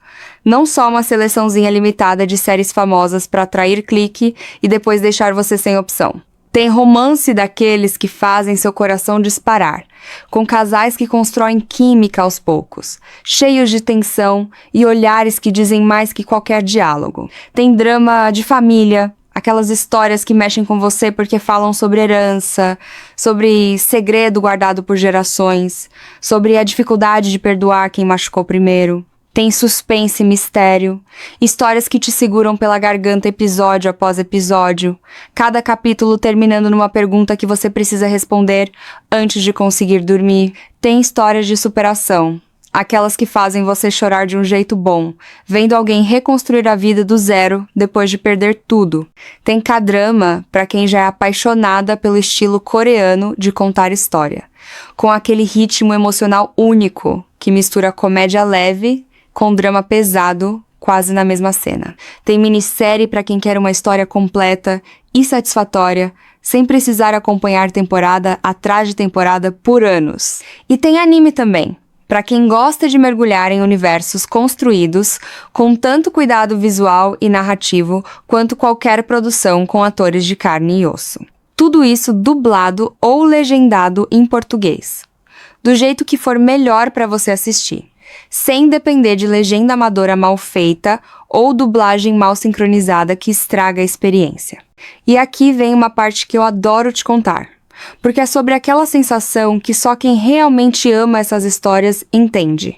Não só uma seleçãozinha limitada de séries famosas para atrair clique e depois deixar você sem opção. Tem romance daqueles que fazem seu coração disparar, com casais que constroem química aos poucos, cheios de tensão e olhares que dizem mais que qualquer diálogo. Tem drama de família, aquelas histórias que mexem com você porque falam sobre herança, sobre segredo guardado por gerações, sobre a dificuldade de perdoar quem machucou primeiro. Tem suspense e mistério, histórias que te seguram pela garganta episódio após episódio, cada capítulo terminando numa pergunta que você precisa responder antes de conseguir dormir. Tem histórias de superação, aquelas que fazem você chorar de um jeito bom, vendo alguém reconstruir a vida do zero depois de perder tudo. Tem K-drama para quem já é apaixonada pelo estilo coreano de contar história, com aquele ritmo emocional único que mistura comédia leve com drama pesado, quase na mesma cena. Tem minissérie para quem quer uma história completa e satisfatória, sem precisar acompanhar temporada atrás de temporada por anos. E tem anime também, para quem gosta de mergulhar em universos construídos com tanto cuidado visual e narrativo quanto qualquer produção com atores de carne e osso. Tudo isso dublado ou legendado em português, do jeito que for melhor para você assistir, sem depender de legenda amadora mal feita ou dublagem mal sincronizada que estraga a experiência. E aqui vem uma parte que eu adoro te contar, porque é sobre aquela sensação que só quem realmente ama essas histórias entende.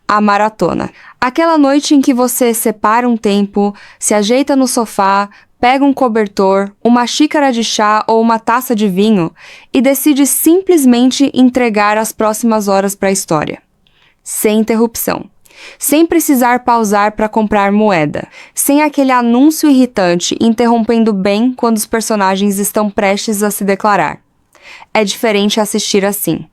A maratona. Aquela noite em que você separa um tempo, se ajeita no sofá, pega um cobertor, uma xícara de chá ou uma taça de vinho e decide simplesmente entregar as próximas horas para a história. Sem interrupção. Sem precisar pausar para comprar moeda. Sem aquele anúncio irritante interrompendo bem quando os personagens estão prestes a se declarar. É diferente assistir assim.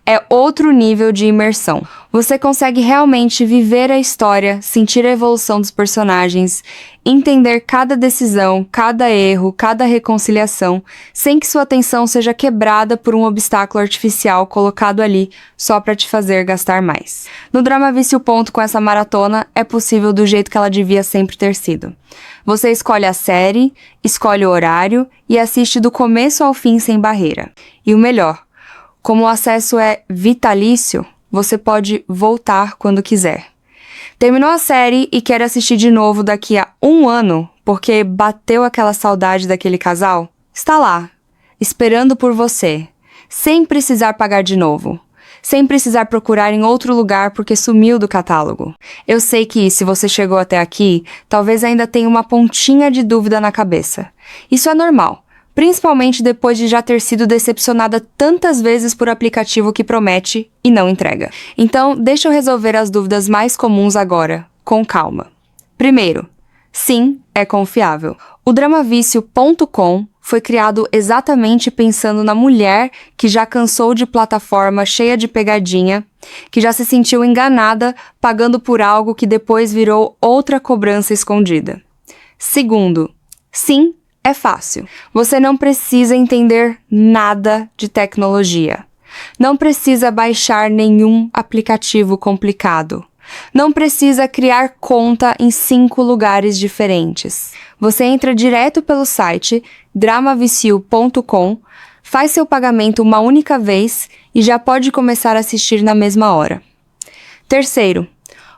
É outro nível de imersão. Você consegue realmente viver a história, sentir a evolução dos personagens, entender cada decisão, cada erro, cada reconciliação, sem que sua atenção seja quebrada por um obstáculo artificial colocado ali só para te fazer gastar mais. No Drama Vício Ponto, com essa maratona, é possível do jeito que ela devia sempre ter sido. Você escolhe a série, escolhe o horário e assiste do começo ao fim sem barreira. E o melhor, como o acesso é vitalício, você pode voltar quando quiser. Terminou a série e quer assistir de novo daqui a 1 ano, porque bateu aquela saudade daquele casal? Está lá, esperando por você, sem precisar pagar de novo. Sem precisar procurar em outro lugar porque sumiu do catálogo. Eu sei que, se você chegou até aqui, talvez ainda tenha uma pontinha de dúvida na cabeça. Isso é normal. Principalmente depois de já ter sido decepcionada tantas vezes por aplicativo que promete e não entrega. Então, deixa eu resolver as dúvidas mais comuns agora, com calma. Primeiro, sim, é confiável. O Dramavício.com foi criado exatamente pensando na mulher que já cansou de plataforma cheia de pegadinha, que já se sentiu enganada pagando por algo que depois virou outra cobrança escondida. Segundo, sim, é fácil. Você não precisa entender nada de tecnologia. Não precisa baixar nenhum aplicativo complicado. Não precisa criar conta em 5 lugares diferentes. Você entra direto pelo site dramavicio.com, faz seu pagamento uma única vez e já pode começar a assistir na mesma hora. Terceiro,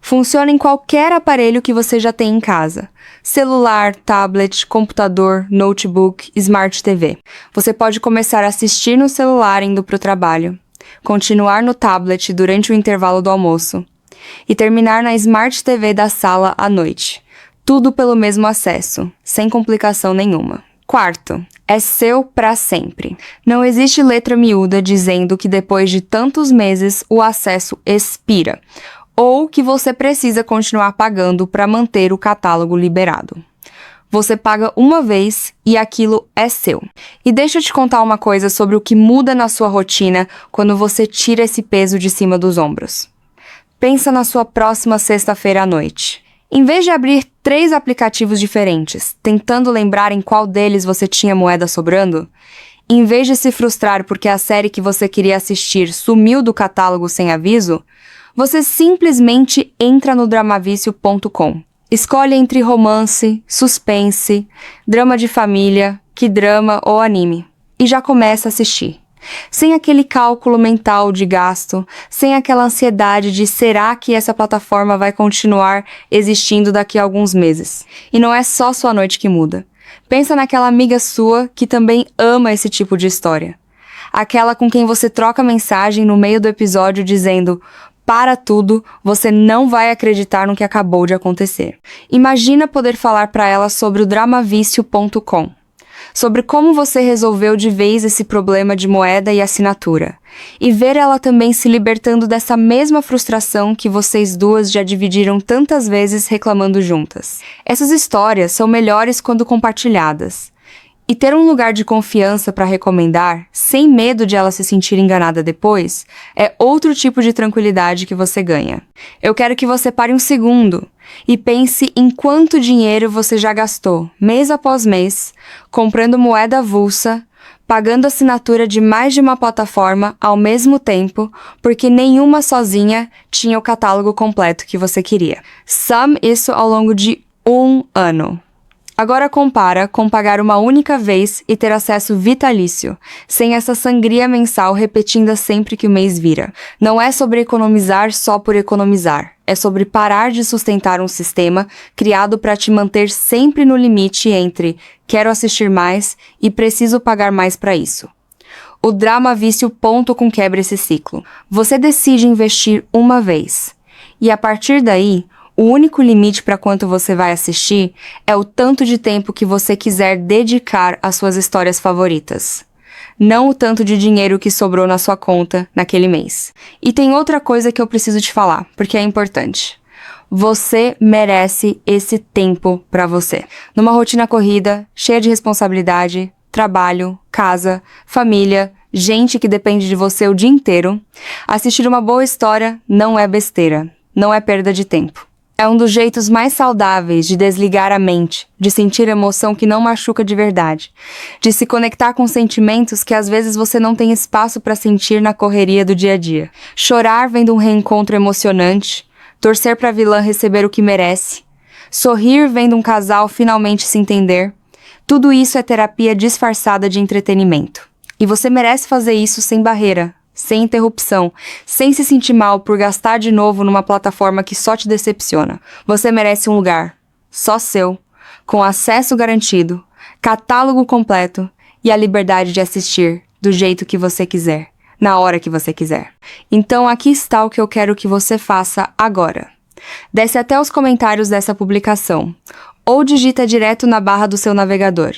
funciona em qualquer aparelho que você já tem em casa. Celular, tablet, computador, notebook, Smart TV. Você pode começar a assistir no celular indo para o trabalho, continuar no tablet durante o intervalo do almoço e terminar na Smart TV da sala à noite. Tudo pelo mesmo acesso, sem complicação nenhuma. Quarto, é seu para sempre. Não existe letra miúda dizendo que depois de tantos meses o acesso expira, ou que você precisa continuar pagando para manter o catálogo liberado. Você paga uma vez e aquilo é seu. E deixa eu te contar uma coisa sobre o que muda na sua rotina quando você tira esse peso de cima dos ombros. Pensa na sua próxima sexta-feira à noite. Em vez de abrir 3 aplicativos diferentes, tentando lembrar em qual deles você tinha moeda sobrando, em vez de se frustrar porque a série que você queria assistir sumiu do catálogo sem aviso, você simplesmente entra no dramavício.com. Escolhe entre romance, suspense, drama de família, K-drama ou anime. E já começa a assistir. Sem aquele cálculo mental de gasto, sem aquela ansiedade de será que essa plataforma vai continuar existindo daqui a alguns meses. E não é só sua noite que muda. Pensa naquela amiga sua que também ama esse tipo de história. Aquela com quem você troca mensagem no meio do episódio dizendo: para tudo, você não vai acreditar no que acabou de acontecer. Imagina poder falar para ela sobre o dramavício.com, sobre como você resolveu de vez esse problema de moeda e assinatura, e ver ela também se libertando dessa mesma frustração que vocês duas já dividiram tantas vezes reclamando juntas. Essas histórias são melhores quando compartilhadas. E ter um lugar de confiança para recomendar, sem medo de ela se sentir enganada depois, é outro tipo de tranquilidade que você ganha. Eu quero que você pare um segundo e pense em quanto dinheiro você já gastou, mês após mês, comprando moeda avulsa, pagando assinatura de mais de uma plataforma ao mesmo tempo, porque nenhuma sozinha tinha o catálogo completo que você queria. Some isso ao longo de 1 ano. Agora compara com pagar uma única vez e ter acesso vitalício, sem essa sangria mensal repetida sempre que o mês vira. Não é sobre economizar só por economizar, é sobre parar de sustentar um sistema criado para te manter sempre no limite entre quero assistir mais e preciso pagar mais para isso. O Dramavício.com quebra esse ciclo. Você decide investir uma vez, e a partir daí, O único limite para quanto você vai assistir é o tanto de tempo que você quiser dedicar às suas histórias favoritas. Não o tanto de dinheiro que sobrou na sua conta naquele mês. E tem outra coisa que eu preciso te falar, porque é importante. Você merece esse tempo para você. Numa rotina corrida, cheia de responsabilidade, trabalho, casa, família, gente que depende de você o dia inteiro, assistir uma boa história não é besteira, não é perda de tempo. É um dos jeitos mais saudáveis de desligar a mente, de sentir emoção que não machuca de verdade, de se conectar com sentimentos que às vezes você não tem espaço para sentir na correria do dia a dia. Chorar vendo um reencontro emocionante, torcer para a vilã receber o que merece, sorrir vendo um casal finalmente se entender, tudo isso é terapia disfarçada de entretenimento. E você merece fazer isso sem barreira, sem interrupção, sem se sentir mal por gastar de novo numa plataforma que só te decepciona. Você merece um lugar, só seu, com acesso garantido, catálogo completo e a liberdade de assistir do jeito que você quiser, na hora que você quiser. Então aqui está o que eu quero que você faça agora. Desce até os comentários dessa publicação, ou digita direto na barra do seu navegador.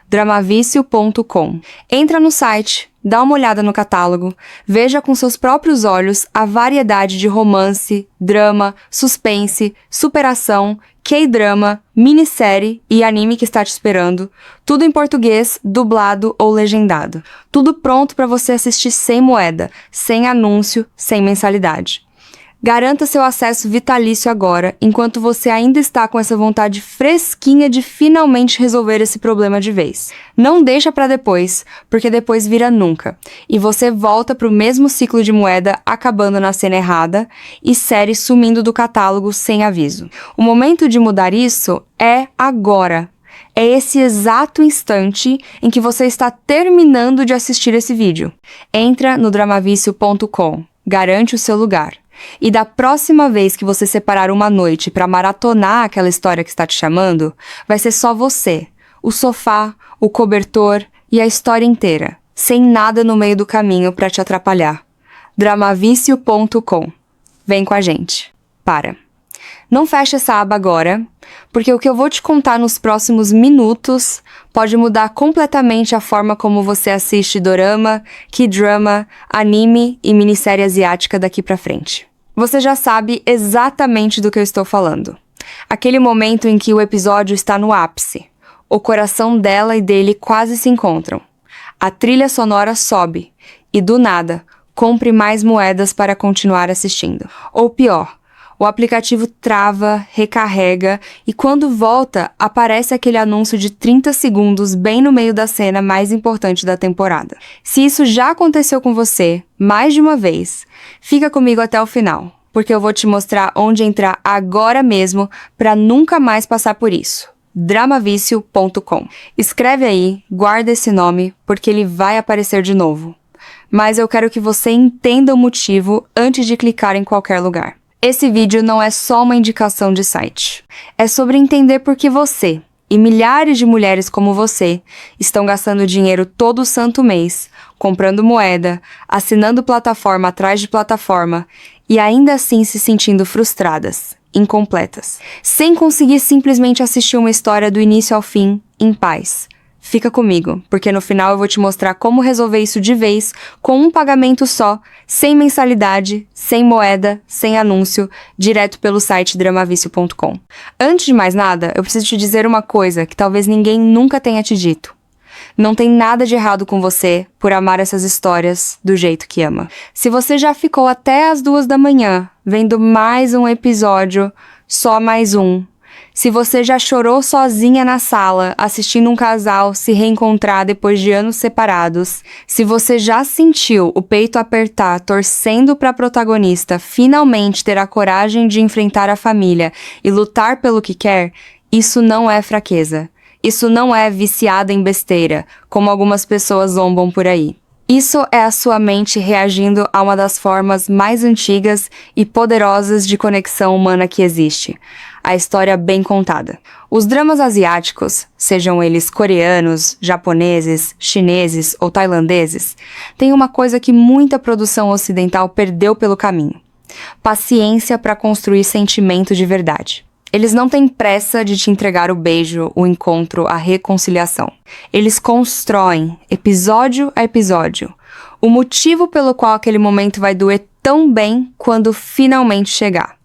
dramavicio.com. Entra no site, dá uma olhada no catálogo, veja com seus próprios olhos a variedade de romance, drama, suspense, superação, K-drama, minissérie e anime que está te esperando, tudo em português, dublado ou legendado. Tudo pronto para você assistir sem moeda, sem anúncio, sem mensalidade. Garanta seu acesso vitalício agora, enquanto você ainda está com essa vontade fresquinha de finalmente resolver esse problema de vez. Não deixa para depois, porque depois vira nunca, e você volta para o mesmo ciclo de moeda acabando na cena errada e série sumindo do catálogo sem aviso. O momento de mudar isso é agora. É esse exato instante em que você está terminando de assistir esse vídeo. Entra no dramavicio.com, garante o seu lugar. E da próxima vez que você separar uma noite para maratonar aquela história que está te chamando, vai ser só você, o sofá, o cobertor e a história inteira, sem nada no meio do caminho para te atrapalhar. dramavicio.com. Vem com a gente. Para. Não feche essa aba agora, porque o que eu vou te contar nos próximos minutos pode mudar completamente a forma como você assiste dorama, K-drama, anime e minissérie asiática daqui pra frente. Você já sabe exatamente do que eu estou falando. Aquele momento em que o episódio está no ápice. O coração dela e dele quase se encontram. A trilha sonora sobe e, do nada, compre mais moedas para continuar assistindo. Ou pior, o aplicativo trava, recarrega e quando volta, aparece aquele anúncio de 30 segundos bem no meio da cena mais importante da temporada. Se isso já aconteceu com você, mais de uma vez, fica comigo até o final, porque eu vou te mostrar onde entrar agora mesmo para nunca mais passar por isso. dramavicio.com. Escreve aí, guarda esse nome, porque ele vai aparecer de novo. Mas eu quero que você entenda o motivo antes de clicar em qualquer lugar. Esse vídeo não é só uma indicação de site. É sobre entender por que você, e milhares de mulheres como você, estão gastando dinheiro todo santo mês, comprando moeda, assinando plataforma atrás de plataforma, e ainda assim se sentindo frustradas, incompletas, sem conseguir simplesmente assistir uma história do início ao fim, em paz. Fica comigo, porque no final eu vou te mostrar como resolver isso de vez, com um pagamento só, sem mensalidade, sem moeda, sem anúncio, direto pelo site dramavicio.com. Antes de mais nada, eu preciso te dizer uma coisa que talvez ninguém nunca tenha te dito. Não tem nada de errado com você por amar essas histórias do jeito que ama. Se você já ficou até as 2 da manhã vendo mais um episódio, só mais um, se você já chorou sozinha na sala, assistindo um casal se reencontrar depois de anos separados, se você já sentiu o peito apertar torcendo para a protagonista finalmente ter a coragem de enfrentar a família e lutar pelo que quer, isso não é fraqueza. Isso não é viciada em besteira, como algumas pessoas zombam por aí. Isso é a sua mente reagindo a uma das formas mais antigas e poderosas de conexão humana que existe. A história bem contada. Os dramas asiáticos, sejam eles coreanos, japoneses, chineses ou tailandeses, têm uma coisa que muita produção ocidental perdeu pelo caminho. Paciência para construir sentimento de verdade. Eles não têm pressa de te entregar o beijo, o encontro, a reconciliação. Eles constroem, episódio a episódio, o motivo pelo qual aquele momento vai doer tão bem quando finalmente chegar.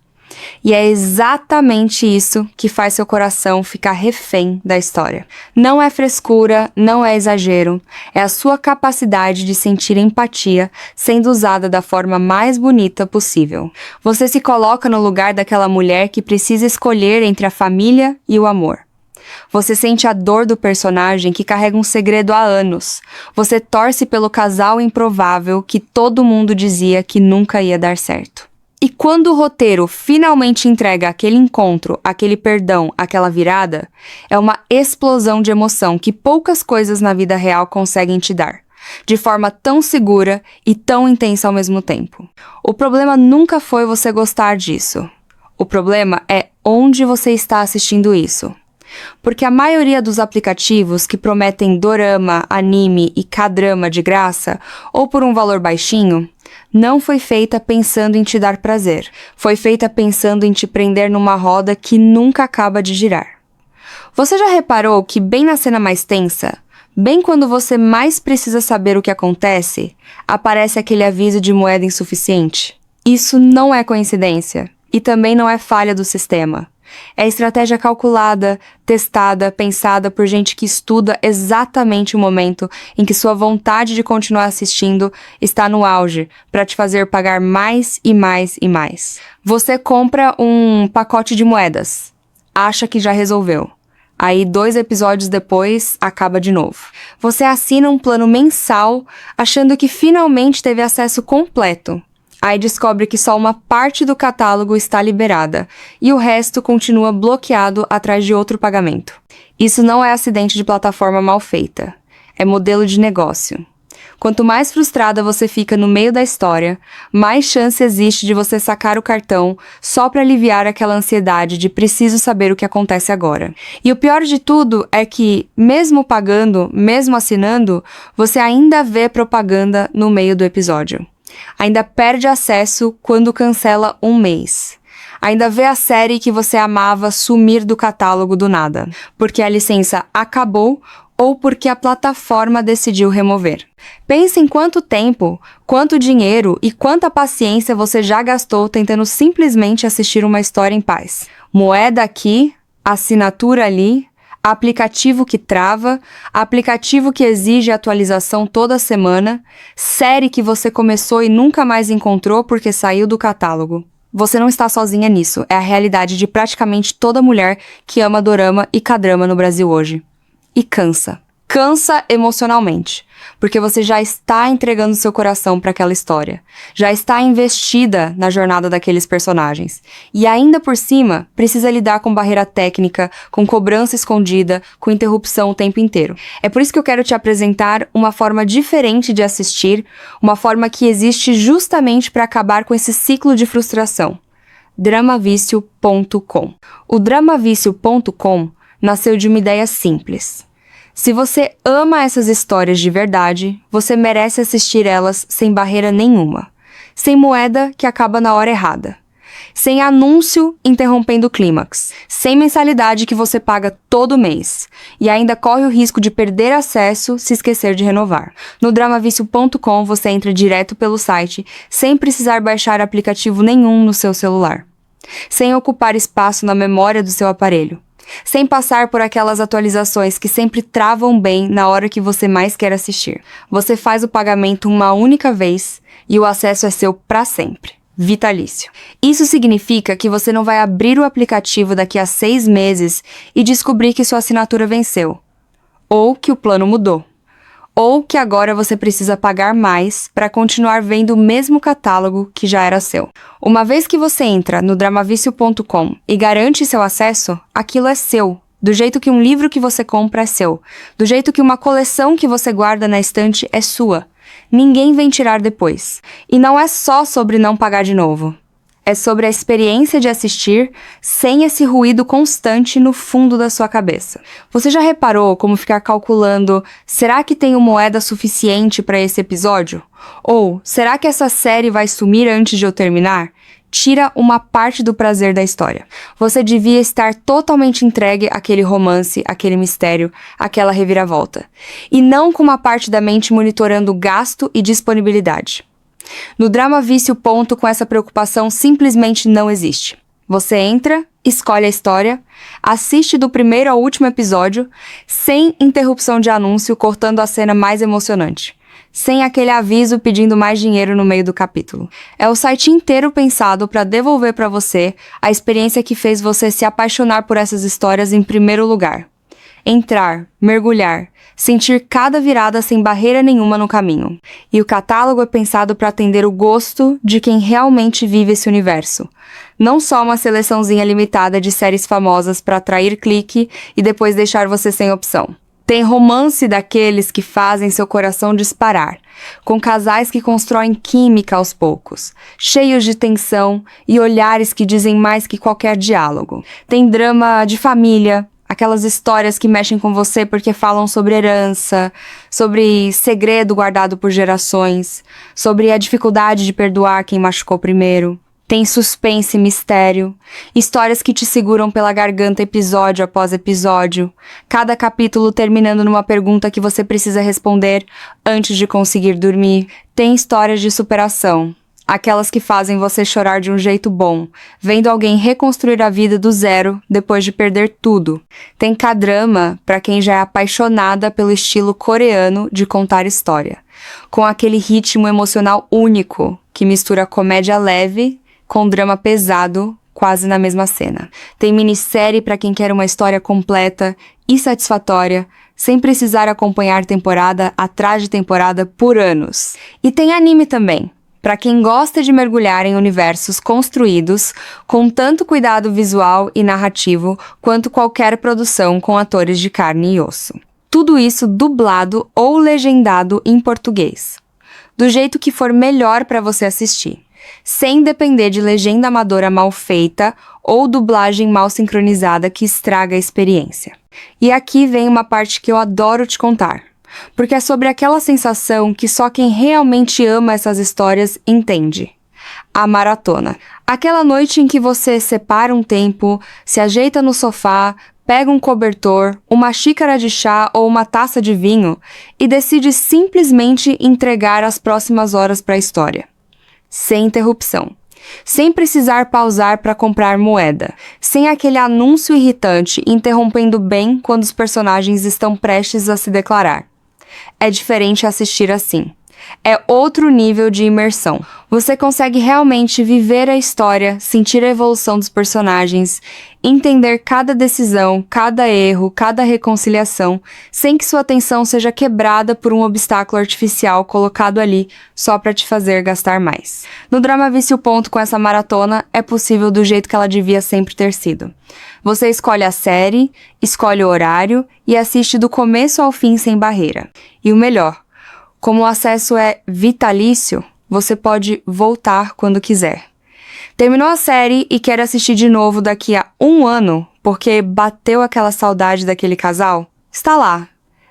E é exatamente isso que faz seu coração ficar refém da história. Não é frescura, não é exagero, é a sua capacidade de sentir empatia sendo usada da forma mais bonita possível. Você se coloca no lugar daquela mulher que precisa escolher entre a família e o amor. Você sente a dor do personagem que carrega um segredo há anos. Você torce pelo casal improvável que todo mundo dizia que nunca ia dar certo. E quando o roteiro finalmente entrega aquele encontro, aquele perdão, aquela virada, é uma explosão de emoção que poucas coisas na vida real conseguem te dar, de forma tão segura e tão intensa ao mesmo tempo. O problema nunca foi você gostar disso. O problema é onde você está assistindo isso. Porque a maioria dos aplicativos que prometem dorama, anime e K-drama de graça, ou por um valor baixinho, não foi feita pensando em te dar prazer. Foi feita pensando em te prender numa roda que nunca acaba de girar. Você já reparou que bem na cena mais tensa, bem quando você mais precisa saber o que acontece, aparece aquele aviso de moeda insuficiente? Isso não é coincidência, e também não é falha do sistema. É estratégia calculada, testada, pensada por gente que estuda exatamente o momento em que sua vontade de continuar assistindo está no auge, para te fazer pagar mais e mais e mais. Você compra um pacote de moedas, acha que já resolveu. Aí 2 episódios depois, acaba de novo. Você assina um plano mensal, achando que finalmente teve acesso completo. Aí descobre que só uma parte do catálogo está liberada e o resto continua bloqueado atrás de outro pagamento. Isso não é acidente de plataforma mal feita, é modelo de negócio. Quanto mais frustrada você fica no meio da história, mais chance existe de você sacar o cartão só para aliviar aquela ansiedade de preciso saber o que acontece agora. E o pior de tudo é que, mesmo pagando, mesmo assinando, você ainda vê propaganda no meio do episódio. Ainda perde acesso quando cancela um mês. Ainda vê a série que você amava sumir do catálogo do nada, porque a licença acabou ou porque a plataforma decidiu remover. Pense em quanto tempo, quanto dinheiro e quanta paciência você já gastou tentando simplesmente assistir uma história em paz. Moeda aqui, assinatura ali, aplicativo que trava, aplicativo que exige atualização toda semana, série que você começou e nunca mais encontrou porque saiu do catálogo. Você não está sozinha nisso, é a realidade de praticamente toda mulher que ama dorama e K-drama no Brasil hoje. E cansa. Cansa emocionalmente, porque você já está entregando seu coração para aquela história, já está investida na jornada daqueles personagens, e ainda por cima precisa lidar com barreira técnica, com cobrança escondida, com interrupção o tempo inteiro. É por isso que eu quero te apresentar uma forma diferente de assistir, uma forma que existe justamente para acabar com esse ciclo de frustração. Dramavicio.com. O Dramavicio.com nasceu de uma ideia simples. Se você ama essas histórias de verdade, você merece assistir elas sem barreira nenhuma, sem moeda que acaba na hora errada, sem anúncio interrompendo o clímax, sem mensalidade que você paga todo mês e ainda corre o risco de perder acesso se esquecer de renovar. No Dramavicio.com você entra direto pelo site sem precisar baixar aplicativo nenhum no seu celular, sem ocupar espaço na memória do seu aparelho, sem passar por aquelas atualizações que sempre travam bem na hora que você mais quer assistir. Você faz o pagamento uma única vez e o acesso é seu para sempre. Vitalício. Isso significa que você não vai abrir o aplicativo daqui a 6 meses e descobrir que sua assinatura venceu, ou que o plano mudou, ou que agora você precisa pagar mais para continuar vendo o mesmo catálogo que já era seu. Uma vez que você entra no Dramavicio.com e garante seu acesso, aquilo é seu. Do jeito que um livro que você compra é seu. Do jeito que uma coleção que você guarda na estante é sua. Ninguém vem tirar depois. E não é só sobre não pagar de novo. É sobre a experiência de assistir sem esse ruído constante no fundo da sua cabeça. Você já reparou como ficar calculando, será que tenho moeda suficiente para esse episódio? Ou, será que essa série vai sumir antes de eu terminar? tira uma parte do prazer da história. Você devia estar totalmente entregue àquele romance, àquele mistério, àquela reviravolta. E não com uma parte da mente monitorando gasto e disponibilidade. No Drama Vício, ponto com essa preocupação simplesmente não existe. Você entra, escolhe a história, assiste do primeiro ao último episódio, sem interrupção de anúncio cortando a cena mais emocionante. Sem aquele aviso pedindo mais dinheiro no meio do capítulo. É o site inteiro pensado para devolver para você a experiência que fez você se apaixonar por essas histórias em primeiro lugar. Entrar, mergulhar, sentir cada virada sem barreira nenhuma no caminho. E o catálogo é pensado para atender o gosto de quem realmente vive esse universo. Não só uma seleçãozinha limitada de séries famosas para atrair clique e depois deixar você sem opção. Tem romance daqueles que fazem seu coração disparar, com casais que constroem química aos poucos, cheios de tensão e olhares que dizem mais que qualquer diálogo. Tem drama de família, aquelas histórias que mexem com você porque falam sobre herança, sobre segredo guardado por gerações, sobre a dificuldade de perdoar quem machucou primeiro. Tem suspense e mistério, histórias que te seguram pela garganta episódio após episódio, cada capítulo terminando numa pergunta que você precisa responder antes de conseguir dormir. Tem histórias de superação, aquelas que fazem você chorar de um jeito bom, vendo alguém reconstruir a vida do zero depois de perder tudo. Tem K-drama para quem já é apaixonada pelo estilo coreano de contar história, com aquele ritmo emocional único que mistura comédia leve com drama pesado, quase na mesma cena. Tem minissérie para quem quer uma história completa e satisfatória, sem precisar acompanhar temporada atrás de temporada por anos. E tem anime também, para quem gosta de mergulhar em universos construídos com tanto cuidado visual e narrativo quanto qualquer produção com atores de carne e osso. Tudo isso dublado ou legendado em português, do jeito que for melhor para você assistir, sem depender de legenda amadora mal feita ou dublagem mal sincronizada que estraga a experiência. E aqui vem uma parte que eu adoro te contar, porque é sobre aquela sensação que só quem realmente ama essas histórias entende. A maratona. Aquela noite em que você separa um tempo, se ajeita no sofá, pega um cobertor, uma xícara de chá ou uma taça de vinho e decide simplesmente entregar as próximas horas para a história. Sem interrupção, sem precisar pausar para comprar moeda, sem aquele anúncio irritante interrompendo bem quando os personagens estão prestes a se declarar. É diferente assistir assim. É outro nível de imersão. Você consegue realmente viver a história, sentir a evolução dos personagens, entender cada decisão, cada erro, cada reconciliação, sem que sua atenção seja quebrada por um obstáculo artificial colocado ali só para te fazer gastar mais. No Drama Vício, ponto com essa maratona é possível do jeito que ela devia sempre ter sido. Você escolhe a série, escolhe o horário e assiste do começo ao fim sem barreira. E o melhor, como o acesso é vitalício, você pode voltar quando quiser. Terminou a série e quer assistir de novo daqui a 1 ano porque bateu aquela saudade daquele casal? Está lá,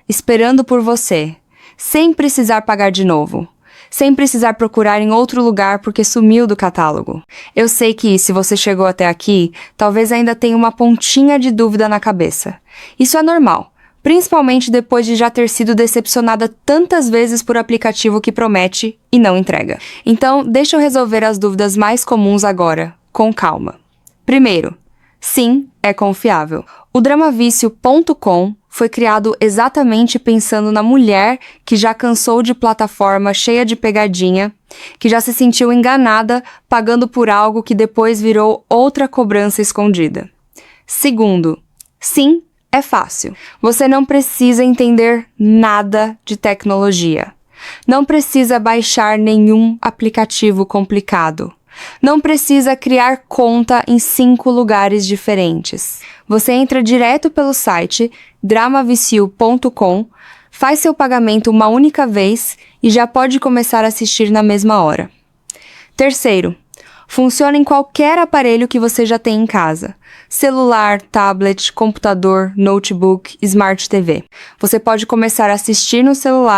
esperando por você, sem precisar pagar de novo, sem precisar procurar em outro lugar porque sumiu do catálogo. Eu sei que, se você chegou até aqui, talvez ainda tenha uma pontinha de dúvida na cabeça. Isso é normal. Principalmente depois de já ter sido decepcionada tantas vezes por aplicativo que promete e não entrega. Então, deixa eu resolver as dúvidas mais comuns agora, com calma. Primeiro, sim, é confiável. O dramavício.com foi criado exatamente pensando na mulher que já cansou de plataforma cheia de pegadinha, que já se sentiu enganada pagando por algo que depois virou outra cobrança escondida. Segundo, sim, é fácil. Você não precisa entender nada de tecnologia. Não precisa baixar nenhum aplicativo complicado. Não precisa criar conta em 5 lugares diferentes. Você entra direto pelo site dramavicio.com, faz seu pagamento uma única vez e já pode começar a assistir na mesma hora. Terceiro, funciona em qualquer aparelho que você já tem em casa. Celular, tablet, computador, notebook, Smart TV. Você pode começar a assistir no celular